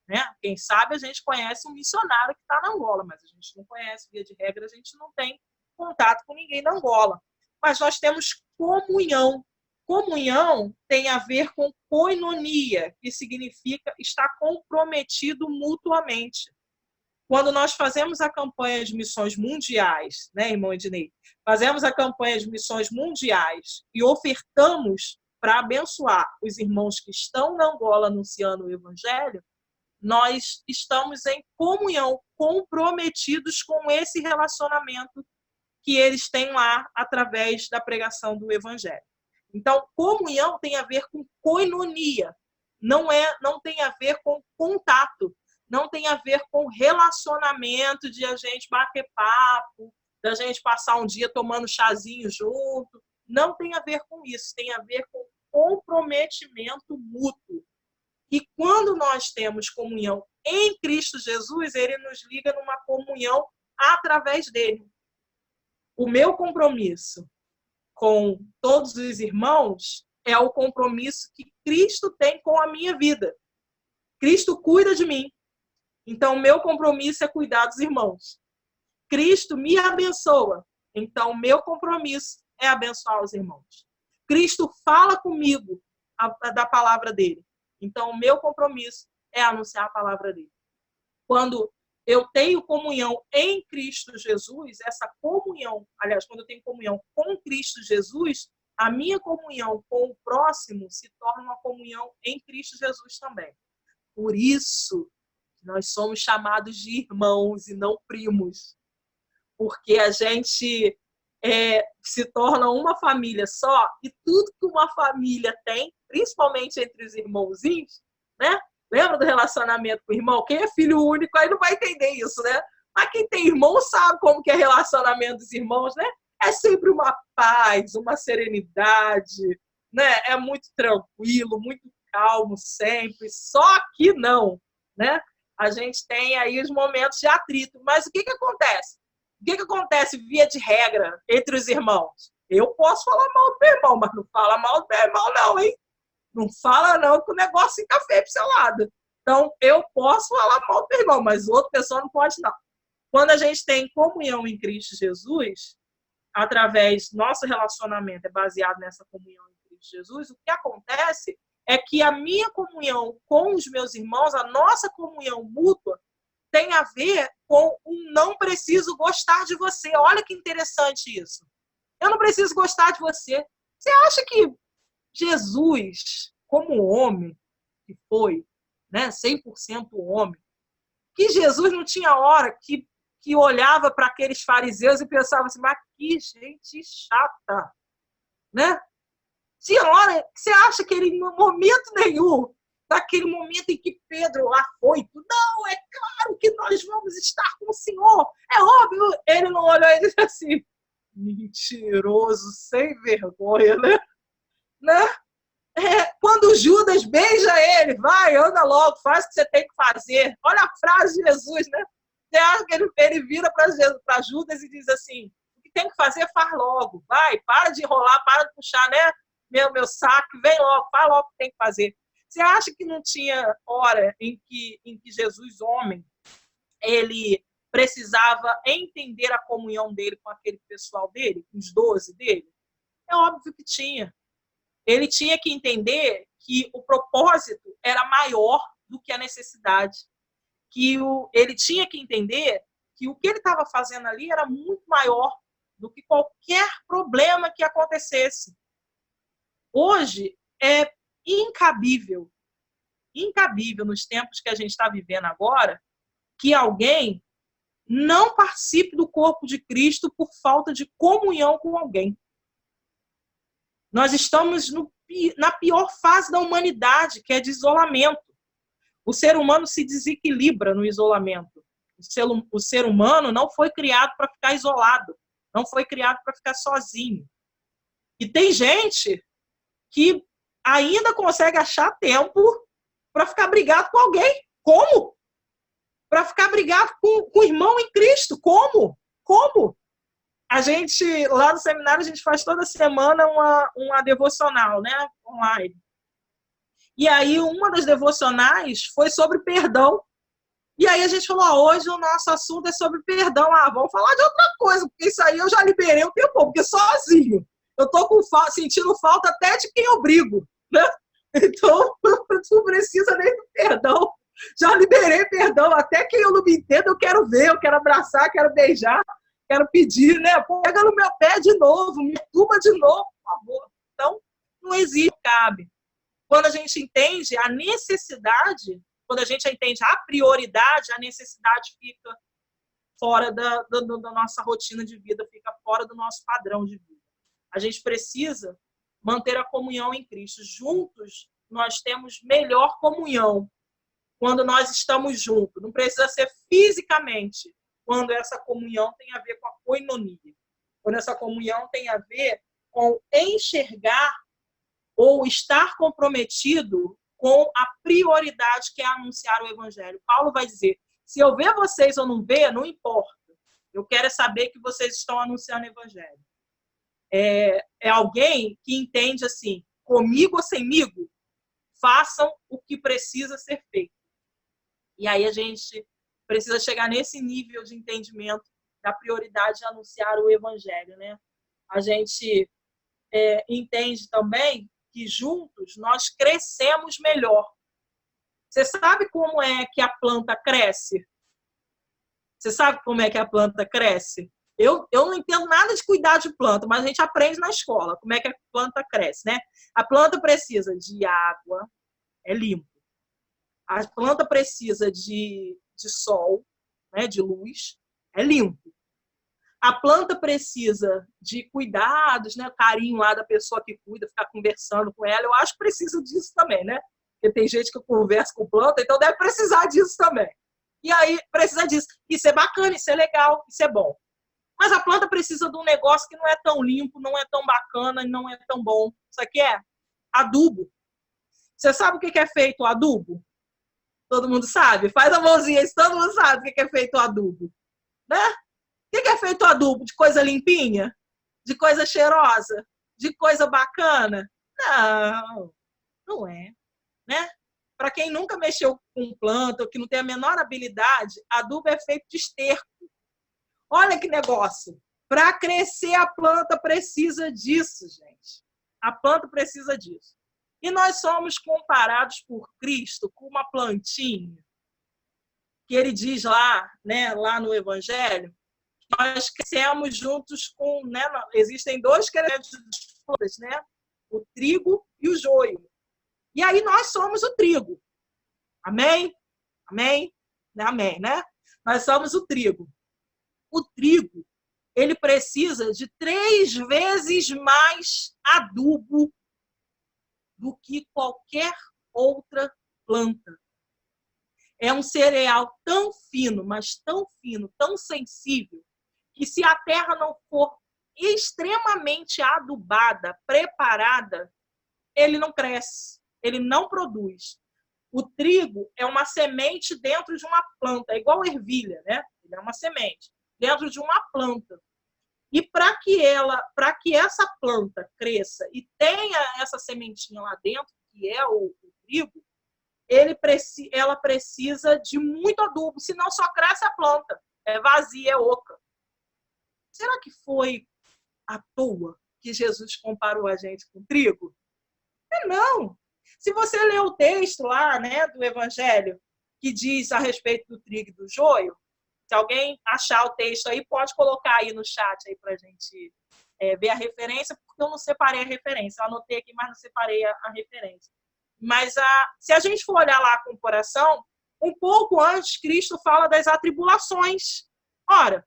Né? Quem sabe a gente conhece um missionário que está na Angola, mas a gente não conhece, via de regra, a gente não tem contato com ninguém da Angola. Mas nós temos comunhão. Comunhão tem a ver com koinonia, que significa estar comprometido mutuamente. Quando nós fazemos a campanha de missões mundiais, né, irmão Ednei? Fazemos a campanha de missões mundiais e ofertamos para abençoar os irmãos que estão na Angola anunciando o evangelho, nós estamos em comunhão, comprometidos com esse relacionamento que eles têm lá através da pregação do evangelho. Então, comunhão tem a ver com koinonia, não tem a ver com contato, não tem a ver com relacionamento de a gente bater papo, da gente passar um dia tomando chazinho junto, não tem a ver com isso, tem a ver com comprometimento mútuo. E quando nós temos comunhão em Cristo Jesus, ele nos liga numa comunhão através dele. O meu compromisso com todos os irmãos é o compromisso que Cristo tem com a minha vida. Cristo cuida de mim. Então, o meu compromisso é cuidar dos irmãos. Cristo me abençoa. Então, o meu compromisso é abençoar os irmãos. Cristo fala comigo da palavra dele. Então, o meu compromisso é anunciar a palavra dele. Quando eu tenho comunhão em Cristo Jesus, essa comunhão, aliás, quando eu tenho comunhão com Cristo Jesus, a minha comunhão com o próximo se torna uma comunhão em Cristo Jesus também. Por isso, nós somos chamados de irmãos e não primos. Porque a gente se torna uma família só e tudo que uma família tem, principalmente entre os irmãozinhos, né? Lembra do relacionamento com o irmão? Quem é filho único aí não vai entender isso, né? Mas quem tem irmão sabe como que é relacionamento dos irmãos, né? É sempre uma paz, uma serenidade, né? É muito tranquilo, muito calmo sempre. Só que não, né? A gente tem aí os momentos de atrito. Mas o que acontece? O que acontece via de regra entre os irmãos? Eu posso falar mal do meu irmão, mas não fala mal do meu irmão não, hein? Não fala não que o negócio fica feio pro seu lado. Então, eu posso falar mal do meu irmão, mas outra pessoa não pode não. Quando a gente tem comunhão em Cristo Jesus, através do nosso relacionamento é baseado nessa comunhão em Cristo Jesus, o que acontece é que a minha comunhão com os meus irmãos, a nossa comunhão mútua, tem a ver com um não preciso gostar de você. Olha que interessante isso. Eu não preciso gostar de você. Você acha que Jesus, como homem que foi, né, 100% homem, que Jesus não tinha hora que olhava para aqueles fariseus e pensava assim, mas que gente chata, né? Tinha hora que você acha que ele, em momento nenhum, naquele momento em que Pedro lá foi, não, é claro que nós vamos estar com o Senhor, é óbvio, ele não olhou e disse assim, mentiroso, sem vergonha, né? Quando Judas beija ele, vai, anda logo, faz o que você tem que fazer. Olha a frase de Jesus, né? Você acha que ele vira para Judas e diz assim, o que tem que fazer, faz logo. Vai, para de enrolar, para de puxar, né? Meu saco, vem logo, faz logo o que tem que fazer. Você acha que não tinha hora em que Jesus, homem, ele precisava entender a comunhão dele com aquele pessoal dele, com os 12 dele? É óbvio que tinha. Ele tinha que entender que o propósito era maior do que a necessidade. Ele tinha que entender que o que ele estava fazendo ali era muito maior do que qualquer problema que acontecesse. Hoje é incabível nos tempos que a gente está vivendo agora, que alguém não participe do corpo de Cristo por falta de comunhão com alguém. Nós estamos na pior fase da humanidade, que é de isolamento. O ser humano se desequilibra no isolamento. O ser humano não foi criado para ficar isolado, não foi criado para ficar sozinho. E tem gente que ainda consegue achar tempo para ficar brigado com alguém. Como? Para ficar brigado com o irmão em Cristo. Como? Como? A gente, lá no seminário, a gente faz toda semana uma devocional, né? Online. E aí, uma das devocionais foi sobre perdão. E aí a gente falou, hoje o nosso assunto é sobre perdão. Vamos falar de outra coisa, porque isso aí eu já liberei um tempo, porque sozinho. Eu estou sentindo falta até de quem eu brigo, né? Então, não precisa nem do perdão. Já liberei perdão, até quem eu não me entendo, eu quero ver, eu quero abraçar, quero beijar, quero pedir, né? Pega no meu pé de novo, me turma de novo, por favor. Então, não existe, cabe. Quando a gente entende a necessidade, quando a gente entende a prioridade, a necessidade fica fora da nossa rotina de vida, fica fora do nosso padrão de vida. A gente precisa manter a comunhão em Cristo. Juntos, nós temos melhor comunhão quando nós estamos juntos. Não precisa ser fisicamente, quando essa comunhão tem a ver com a koinonia. Quando essa comunhão tem a ver com enxergar ou estar comprometido com a prioridade que é anunciar o evangelho. Paulo vai dizer, se eu ver vocês ou não ver, não importa. Eu quero saber que vocês estão anunciando o evangelho. É alguém que entende assim, comigo ou semigo, façam o que precisa ser feito. E aí a gente precisa chegar nesse nível de entendimento da prioridade de anunciar o evangelho, né? a gente entende também que juntos nós crescemos melhor. Você sabe como é que a planta cresce? Você sabe como é que a planta cresce? Eu não entendo nada de cuidar de planta, mas a gente aprende na escola como é que a planta cresce, né? A planta precisa de água, é limpo. A planta precisa de sol, né, de luz, é limpo. A planta precisa de cuidados, né, carinho lá da pessoa que cuida, ficar conversando com ela. Eu acho que precisa disso também, né? Porque tem gente que conversa com planta, então deve precisar disso também. E aí precisa disso. Isso é bacana, isso é legal, isso é bom. Mas a planta precisa de um negócio que não é tão limpo, não é tão bacana e não é tão bom. Isso aqui é adubo. Você sabe o que é feito o adubo? Todo mundo sabe? Faz a mãozinha, todo mundo sabe o que é feito o adubo. Né? O que é feito o adubo? De coisa limpinha? De coisa cheirosa? De coisa bacana? Não, não é. Né? Para quem nunca mexeu com planta ou que não tem a menor habilidade, adubo é feito de esterco. Olha que negócio. Para crescer, a planta precisa disso, gente. A planta precisa disso. E nós somos comparados por Cristo com uma plantinha, que ele diz lá, né, lá no Evangelho, que nós crescemos juntos com, né, existem dois créditos de flores, né, o trigo e o joio. E aí nós somos o trigo. Amém? Amém? Amém, né? Nós somos o trigo. O trigo, ele precisa de 3 vezes mais adubo do que qualquer outra planta. É um cereal tão fino, mas tão fino, tão sensível, que se a terra não for extremamente adubada, preparada, ele não cresce, ele não produz. O trigo é uma semente dentro de uma planta, é igual a ervilha, né? Ele é uma semente dentro de uma planta. E para que essa planta cresça e tenha essa sementinha lá dentro, que é o trigo, ela precisa de muito adubo, senão só cresce a planta, é vazia, é oca. Será que foi à toa que Jesus comparou a gente com trigo? Não. Se você ler o texto lá, né, do Evangelho, que diz a respeito do trigo e do joio, se alguém achar o texto aí, pode colocar aí no chat aí para a gente ver a referência, porque eu não separei a referência. Eu anotei aqui, mas não separei a referência. Mas se a gente for olhar lá a comparação, um pouco antes, Cristo fala das atribulações. Ora,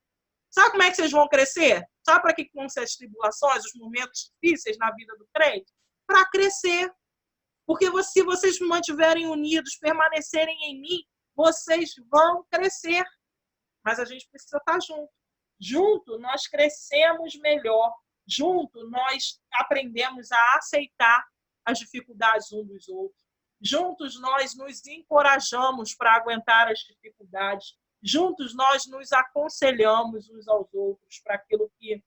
sabe como é que vocês vão crescer? Sabe para que vão ser as tribulações, os momentos difíceis na vida do crente? Para crescer. Porque se vocês me mantiverem unidos, permanecerem em mim, vocês vão crescer. Mas a gente precisa estar junto. Junto, nós crescemos melhor. Junto, nós aprendemos a aceitar as dificuldades uns dos outros. Juntos, nós nos encorajamos para aguentar as dificuldades. Juntos, nós nos aconselhamos uns aos outros para aquilo que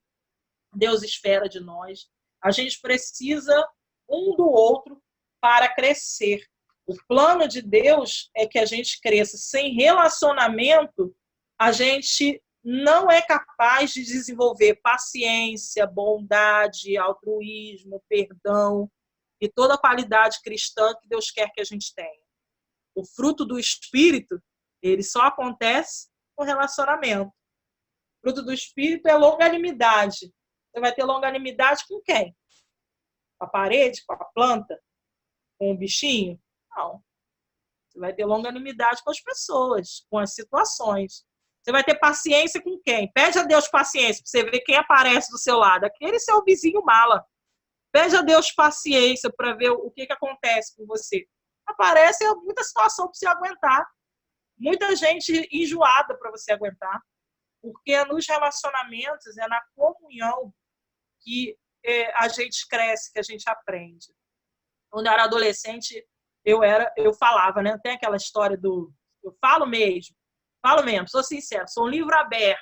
Deus espera de nós. A gente precisa um do outro para crescer. O plano de Deus é que a gente cresça. Sem relacionamento, a gente não é capaz de desenvolver paciência, bondade, altruísmo, perdão e toda a qualidade cristã que Deus quer que a gente tenha. O fruto do Espírito, ele só acontece com relacionamento. O fruto do Espírito é longanimidade. Você vai ter longanimidade com quem? Com a parede, com a planta? Com o bichinho? Não. Você vai ter longanimidade com as pessoas, com as situações. Você vai ter paciência com quem? Pede a Deus paciência para você ver quem aparece do seu lado. Aquele seu vizinho mala. Pede a Deus paciência para ver o que acontece com você. Aparece muita situação para você aguentar. Muita gente enjoada para você aguentar. Porque nos relacionamentos, é na comunhão que a gente cresce, que a gente aprende. Quando eu era adolescente, eu falava, né? Tem aquela história do... Eu falo mesmo, sou sincero, sou um livro aberto,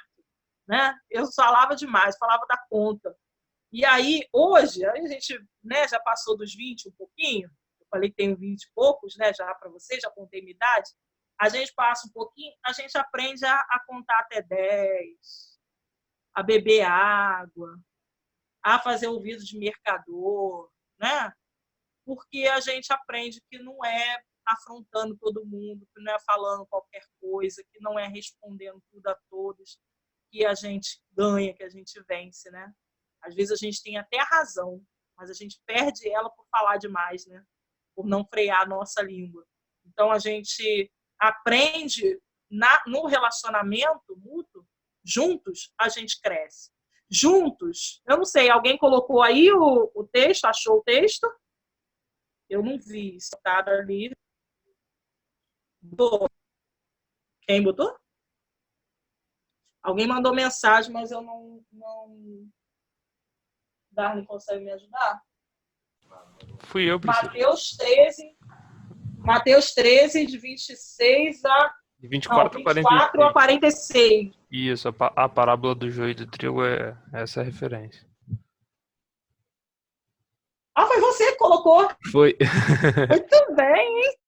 né? Eu falava demais, falava da conta. E aí, hoje, a gente, né, já passou dos 20 um pouquinho, eu falei que tenho 20 e poucos, né, já para vocês, já contei minha idade, a gente passa um pouquinho, a gente aprende a contar até 10, a beber água, a fazer ouvido de mercador, né? Porque a gente aprende que não é afrontando todo mundo, que não é falando qualquer coisa, que não é respondendo tudo a todos, que a gente ganha, que a gente vence, né? Às vezes a gente tem até a razão, mas a gente perde ela por falar demais, né? Por não frear a nossa língua. Então a gente aprende no relacionamento mútuo, juntos a gente cresce. Juntos, eu não sei, alguém colocou aí o texto, achou o texto? Eu não vi, está ali. Quem botou? Alguém mandou mensagem, mas eu não... Darlene consegue me ajudar? Fui eu, Priscila. Mateus 13, de 26 a... De 24 não, 24 a 46. Isso, a parábola do joio e do trigo é essa a referência. Ah, foi você que colocou. Foi. Muito bem, hein?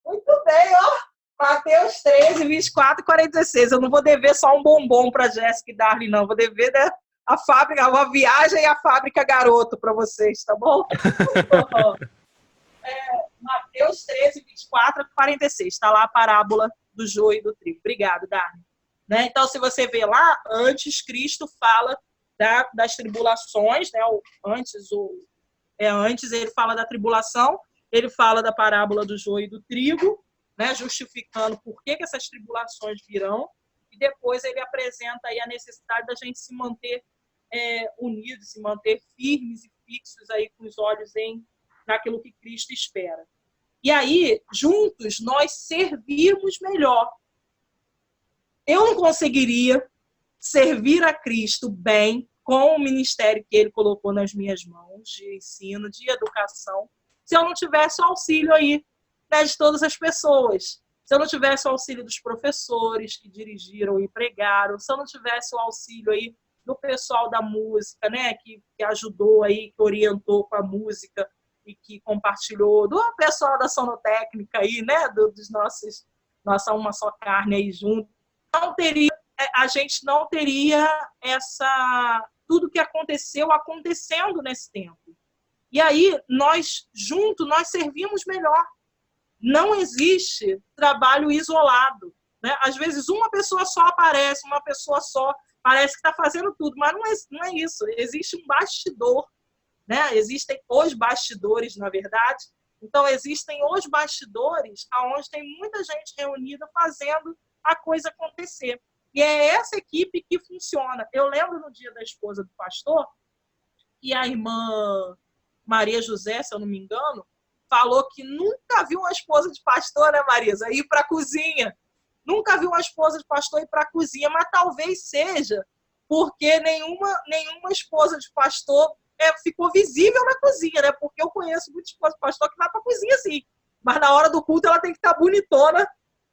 Muito bem, ó. Mateus 13, 24 e 46. Eu não vou dever só um bombom para Jéssica e Darlene, não. Vou dever, né, a fábrica, uma viagem e a fábrica garoto para vocês, tá bom? Mateus 13, 24 a 46. Está lá a parábola do joio e do trigo. Obrigado, Darlene. Né? Então, se você vê lá, antes Cristo fala das tribulações, né? Antes ele fala da tribulação, ele fala da parábola do joio e do trigo, né? Justificando por que essas tribulações virão, e depois ele apresenta aí a necessidade da gente se manter unidos, se manter firmes e fixos aí com os olhos naquilo que Cristo espera. E aí, juntos, nós servirmos melhor. Eu não conseguiria servir a Cristo bem com o ministério que ele colocou nas minhas mãos, de ensino, de educação, se eu não tivesse o auxílio aí, né, de todas as pessoas. Se eu não tivesse o auxílio dos professores que dirigiram e pregaram, se eu não tivesse o auxílio aí do pessoal da música, né, que ajudou aí, que orientou com a música e que compartilhou, do pessoal da sonotécnica aí, né, dos nossa uma só carne aí junto, a gente não teria tudo que acontecendo nesse tempo. E aí, nós, juntos, nós servimos melhor. Não existe trabalho isolado, né? Às vezes, uma pessoa só aparece, uma pessoa só parece que está fazendo tudo, mas não é isso. Existe um bastidor, né? Existem os bastidores, na verdade. Então, existem os bastidores, onde tem muita gente reunida fazendo a coisa acontecer. E é essa equipe que funciona. Eu lembro no dia da esposa do pastor, que a irmã Maria José, se eu não me engano, falou que nunca viu uma esposa de pastor, né, Marisa, ir para a cozinha. Nunca viu uma esposa de pastor ir para a cozinha, mas talvez seja porque nenhuma esposa de pastor ficou visível na cozinha, né? Porque eu conheço muitas esposas de pastor que vai para a cozinha, sim. Mas na hora do culto ela tem que estar bonitona.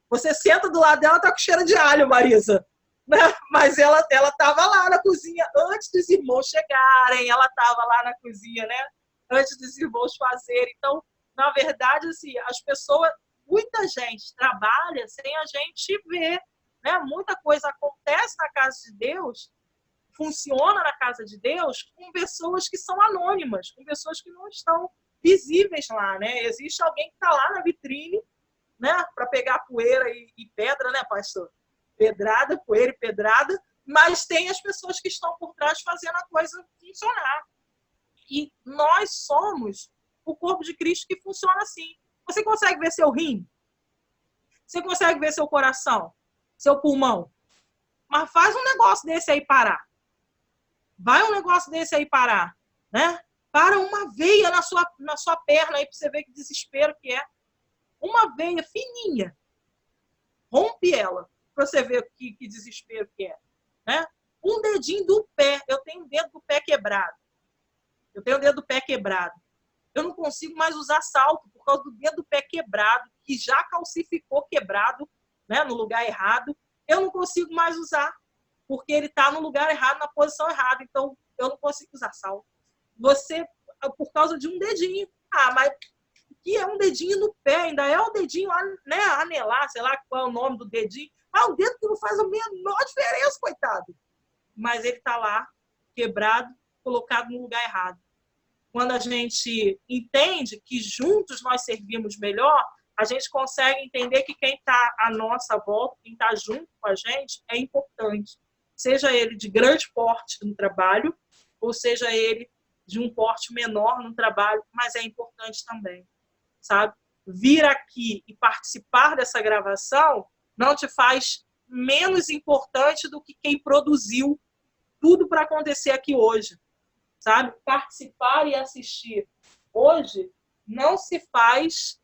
Você senta do lado dela, tá com cheiro de alho, Marisa. Né? Mas ela estava lá na cozinha antes dos irmãos chegarem, ela estava lá na cozinha, né? Antes dos irmãos fazerem. Então, na verdade, assim, as pessoas, muita gente trabalha sem a gente ver, né? Muita coisa acontece na casa de Deus, funciona na casa de Deus com pessoas que são anônimas, com pessoas que não estão visíveis lá, né? Existe alguém que está lá na vitrine, né, para pegar poeira e pedra, né, pastor? Pedrada, poeira e pedrada, mas tem as pessoas que estão por trás fazendo a coisa funcionar. E nós somos o corpo de Cristo que funciona assim. Você consegue ver seu rim? Você consegue ver seu coração? Seu pulmão? Mas faz um negócio desse aí parar. Vai um negócio desse aí parar, né? Para uma veia na sua perna aí para você ver que desespero que é. Uma veia fininha, rompe ela, para você ver que desespero que é. Né? Um dedinho do pé, eu tenho o dedo do pé quebrado. Eu não consigo mais usar salto por causa do dedo do pé quebrado, que já calcificou quebrado, né, no lugar errado. Eu não consigo mais usar, porque ele está no lugar errado, na posição errada. Então, eu não consigo usar salto. Você, por causa de um dedinho. Ah, mas que é um dedinho no pé, ainda é o dedinho, né, anelar, sei lá qual é o nome do dedinho, mas o dedo que não faz a menor diferença, coitado. Mas ele está lá quebrado, colocado no lugar errado. Quando a gente entende que juntos nós servimos melhor, a gente consegue entender que quem está à nossa volta, quem está junto com a gente, é importante. Seja ele de grande porte no trabalho, ou seja ele de um porte menor no trabalho, mas é importante também, sabe? Vir aqui e participar dessa gravação não te faz menos importante do que quem produziu tudo para acontecer aqui hoje, sabe? Participar e assistir hoje não faz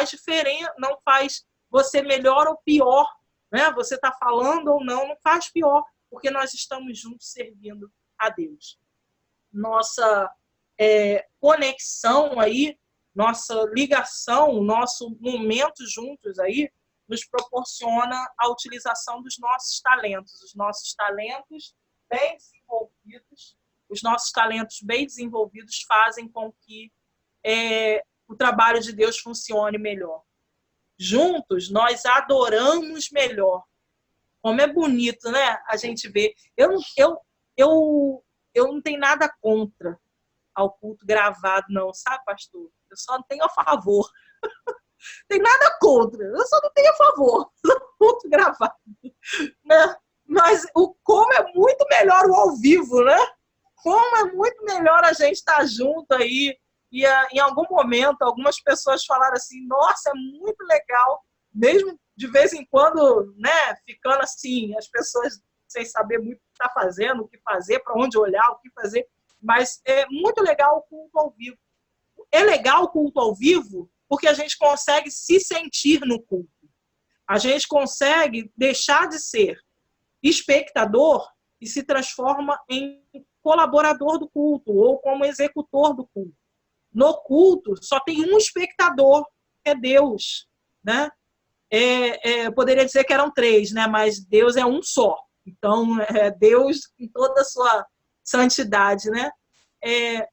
diferença, não faz você melhor ou pior, né? Você está falando ou não faz pior, porque nós estamos juntos servindo a Deus. Nossa conexão aí, nossa ligação, nosso momento juntos aí, nos proporciona a utilização dos nossos talentos. Os nossos talentos bem desenvolvidos fazem com que o trabalho de Deus funcione melhor. Juntos, nós adoramos melhor. Como é bonito, né? A gente vê. Eu não tenho nada contra ao culto gravado, não, sabe, pastor? Eu só não tenho a favor. Tem nada contra, eu só não tenho a favor do culto gravado, né? Mas como é muito melhor o ao vivo, né? Como é muito melhor a gente estar junto aí. E em algum momento, algumas pessoas falaram assim, nossa, é muito legal, mesmo de vez em quando, né, ficando assim, as pessoas sem saber muito o que está fazendo, o que fazer, para onde olhar, o que fazer, mas é muito legal o culto ao vivo. É legal o culto ao vivo porque a gente consegue se sentir no culto. A gente consegue deixar de ser espectador e se transforma em colaborador do culto ou como executor do culto. No culto, só tem um espectador, que é Deus, né? Eu poderia dizer que eram três, né? Mas Deus é um só. Então, é Deus em toda a sua santidade, né?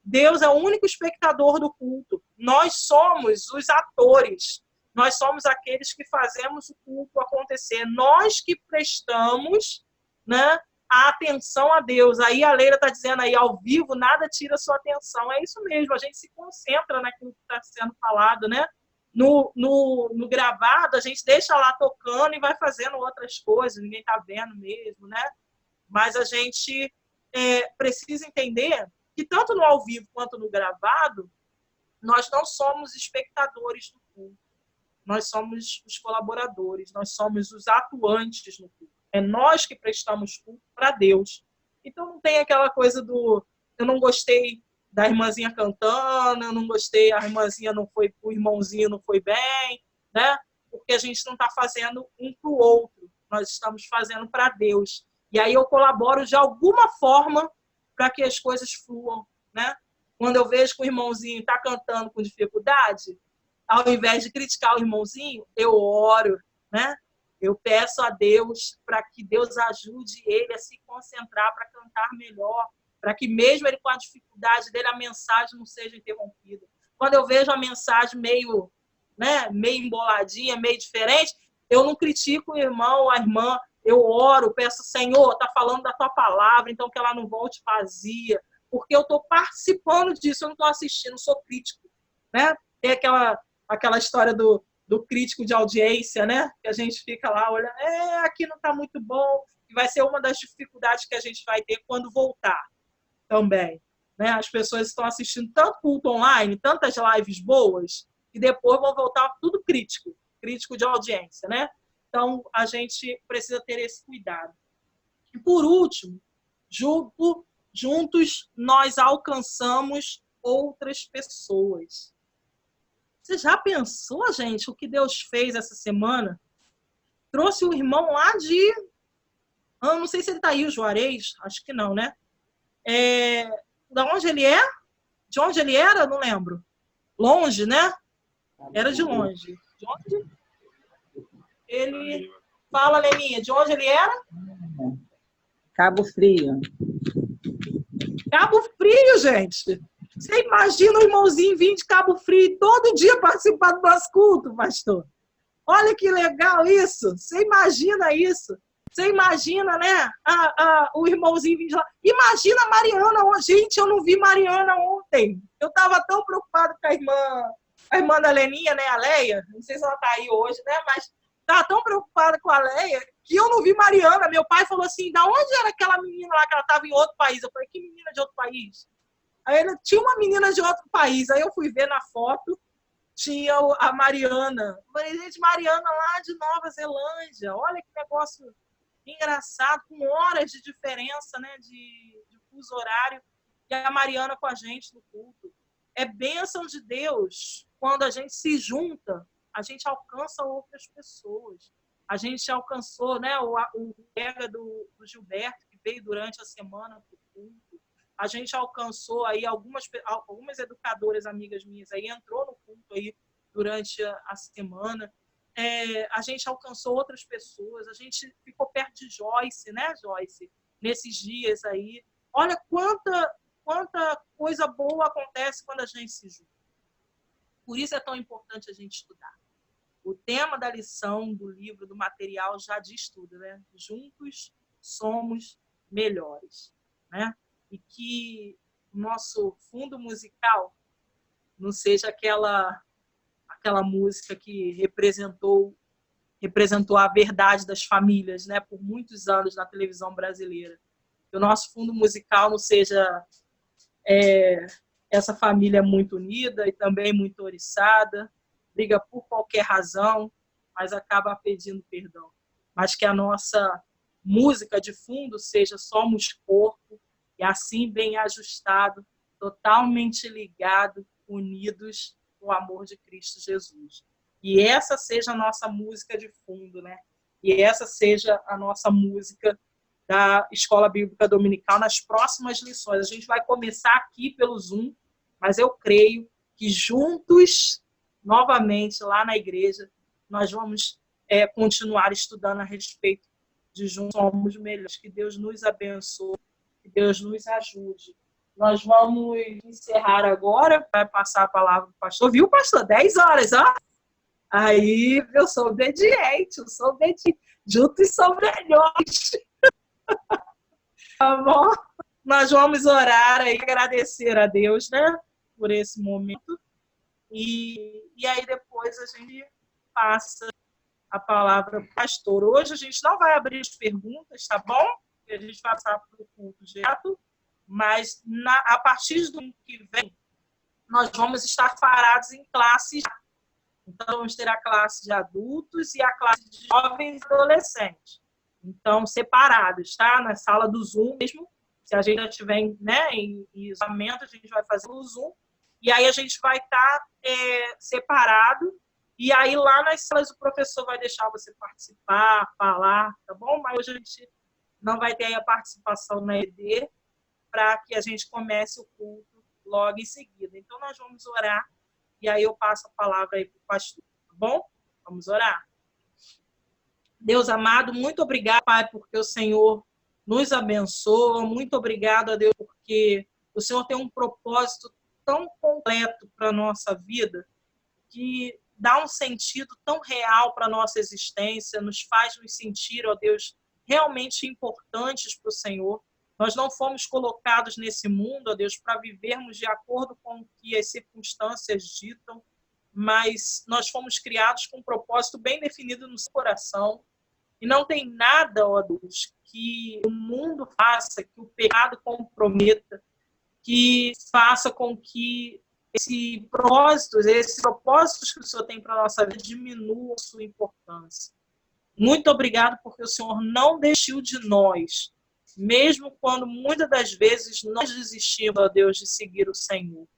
Deus é o único espectador do culto. Nós somos os atores. Nós somos aqueles que fazemos o culto acontecer. Nós que prestamos, né, a atenção a Deus. Aí a Leila está dizendo aí, ao vivo, nada tira a sua atenção. É isso mesmo, a gente se concentra naquilo que está sendo falado, né? No gravado, a gente deixa lá tocando e vai fazendo outras coisas, ninguém está vendo mesmo, né? Mas a gente precisa entender que tanto no ao vivo quanto no gravado, nós não somos espectadores do culto. Nós somos os colaboradores, nós somos os atuantes no culto. É nós que prestamos culto para Deus. Então não tem aquela coisa do eu não gostei da irmãzinha cantando, eu não gostei, a irmãzinha não foi, o irmãozinho não foi bem, né? Porque a gente não está fazendo um para o outro, nós estamos fazendo para Deus. E aí eu colaboro de alguma forma para que as coisas fluam, né? Quando eu vejo que o irmãozinho está cantando com dificuldade, ao invés de criticar o irmãozinho, eu oro, né? Eu peço a Deus para que Deus ajude ele a se concentrar para cantar melhor, para que mesmo ele com a dificuldade dele, a mensagem não seja interrompida. Quando eu vejo a mensagem meio emboladinha, meio diferente, eu não critico o irmão ou a irmã, eu oro, peço, Senhor, está falando da tua palavra, então que ela não volte vazia, porque eu estou participando disso, eu não estou assistindo, sou crítico, né? Tem aquela história do crítico de audiência, né? Que a gente fica lá olhando, aqui não está muito bom, e vai ser uma das dificuldades que a gente vai ter quando voltar também, né? As pessoas estão assistindo tanto culto online, tantas lives boas, que depois vão voltar tudo crítico de audiência, né? Então, a gente precisa ter esse cuidado. E, por último, juntos nós alcançamos outras pessoas. Você já pensou, gente, o que Deus fez essa semana? Trouxe o irmão lá de... não sei se ele está aí, o Juarez, acho que não, né? Da onde ele é? De onde ele era? Não lembro. Longe, né? Era de longe. De onde? Ele... Fala, Leninha, de onde ele era? Cabo Frio. Cabo Frio, gente. Você imagina o irmãozinho vir de Cabo Frio todo dia participar do nosso culto, pastor? Olha que legal isso. Você imagina isso. Você imagina, né? O irmãozinho vindo lá. Imagina a Mariana. Gente, eu não vi Mariana ontem. Eu estava tão preocupada com a irmã da Leninha, né? A Leia. Não sei se ela está aí hoje, né? Mas estava tão preocupada com a Leia que eu não vi Mariana. Meu pai falou assim, da onde era aquela menina lá que ela estava em outro país? Eu falei, que menina de outro país? Aí ele tinha uma menina de outro país. Aí eu fui ver na foto, tinha a Mariana. Eu falei, gente, Mariana lá de Nova Zelândia. Olha que negócio engraçado, com horas de diferença, né, de fuso horário, e a Mariana com a gente no culto. É bênção de Deus quando a gente se junta, a gente alcança outras pessoas. A gente alcançou, né, o colega do Gilberto, que veio durante a semana para o culto. A gente alcançou aí algumas educadoras amigas minhas aí, entrou no culto aí durante a semana. A gente alcançou outras pessoas, a gente ficou perto de Joyce, né, Joyce? Nesses dias aí. Olha quanta coisa boa acontece quando a gente se junta. Por isso é tão importante a gente estudar. O tema da lição, do livro, do material já diz tudo, né? Juntos somos melhores, né? E que o nosso fundo musical não seja aquela música que representou a verdade das famílias, né, por muitos anos na televisão brasileira. Que o nosso fundo musical não seja essa família muito unida e também muito oriçada, briga por qualquer razão, mas acaba pedindo perdão. Mas que a nossa música de fundo seja Somos Corpo, e assim bem ajustado, totalmente ligado, unidos o amor de Cristo Jesus. E essa seja a nossa música de fundo, né? E essa seja a nossa música da Escola Bíblica Dominical nas próximas lições. A gente vai começar aqui pelo Zoom, mas eu creio que juntos, novamente, lá na igreja, nós vamos continuar estudando a respeito de Juntos Somos Melhores. Que Deus nos abençoe, que Deus nos ajude. Nós vamos encerrar agora, vai passar a palavra para o pastor. Viu, pastor? 10 horas, ó. Aí eu sou obediente. Juntos somos melhores. Tá bom? Nós vamos orar e agradecer a Deus, né, por esse momento. E aí depois a gente passa a palavra para o pastor. Hoje a gente não vai abrir as perguntas, tá bom? A gente vai passar para o culto direto. Mas a partir do ano que vem, nós vamos estar parados em classes. Então, vamos ter a classe de adultos e a classe de jovens e adolescentes. Então, separados, tá? Na sala do Zoom mesmo. Se a gente já estiver, né, em isolamento, a gente vai fazer o Zoom. E aí a gente vai estar separado. E aí, lá nas salas, o professor vai deixar você participar, falar, tá bom? Mas hoje a gente não vai ter aí a participação na ED, para que a gente comece o culto logo em seguida. Então, nós vamos orar, e aí eu passo a palavra aí para o pastor, tá bom? Vamos orar? Deus amado, muito obrigado, Pai, porque o Senhor nos abençoa, muito obrigado a Deus, porque o Senhor tem um propósito tão completo para a nossa vida, que dá um sentido tão real para a nossa existência, nos faz nos sentir, ó Deus, realmente importantes para o Senhor. Nós não fomos colocados nesse mundo, ó Deus, para vivermos de acordo com o que as circunstâncias ditam, mas nós fomos criados com um propósito bem definido no seu coração. E não tem nada, ó Deus, que o mundo faça, que o pecado comprometa, que faça com que esses propósitos que o Senhor tem para a nossa vida diminuam a sua importância. Muito obrigado porque o Senhor não desistiu de nós, mesmo quando muitas das vezes nós desistimos, ó Deus, de seguir o Senhor.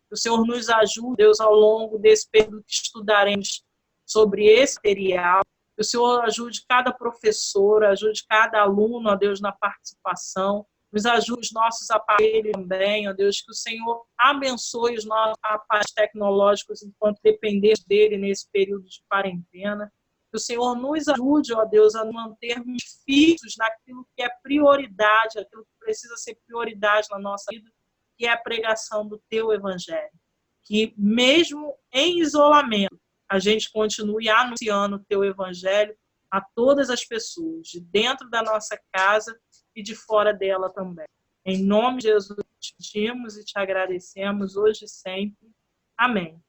Que o Senhor nos ajude, Deus, ao longo desse período que estudaremos sobre esse material. Que o Senhor ajude cada professor, ajude cada aluno, ó Deus, na participação. Nos ajude os nossos aparelhos também, ó Deus. Que o Senhor abençoe os nossos aparelhos tecnológicos enquanto dependemos dele nesse período de quarentena. Que o Senhor nos ajude, ó Deus, a mantermos fixos naquilo que é prioridade, aquilo que precisa ser prioridade na nossa vida, que é a pregação do Teu Evangelho. Que mesmo em isolamento, a gente continue anunciando o Teu Evangelho a todas as pessoas, de dentro da nossa casa e de fora dela também. Em nome de Jesus, te pedimos e te agradecemos hoje e sempre. Amém.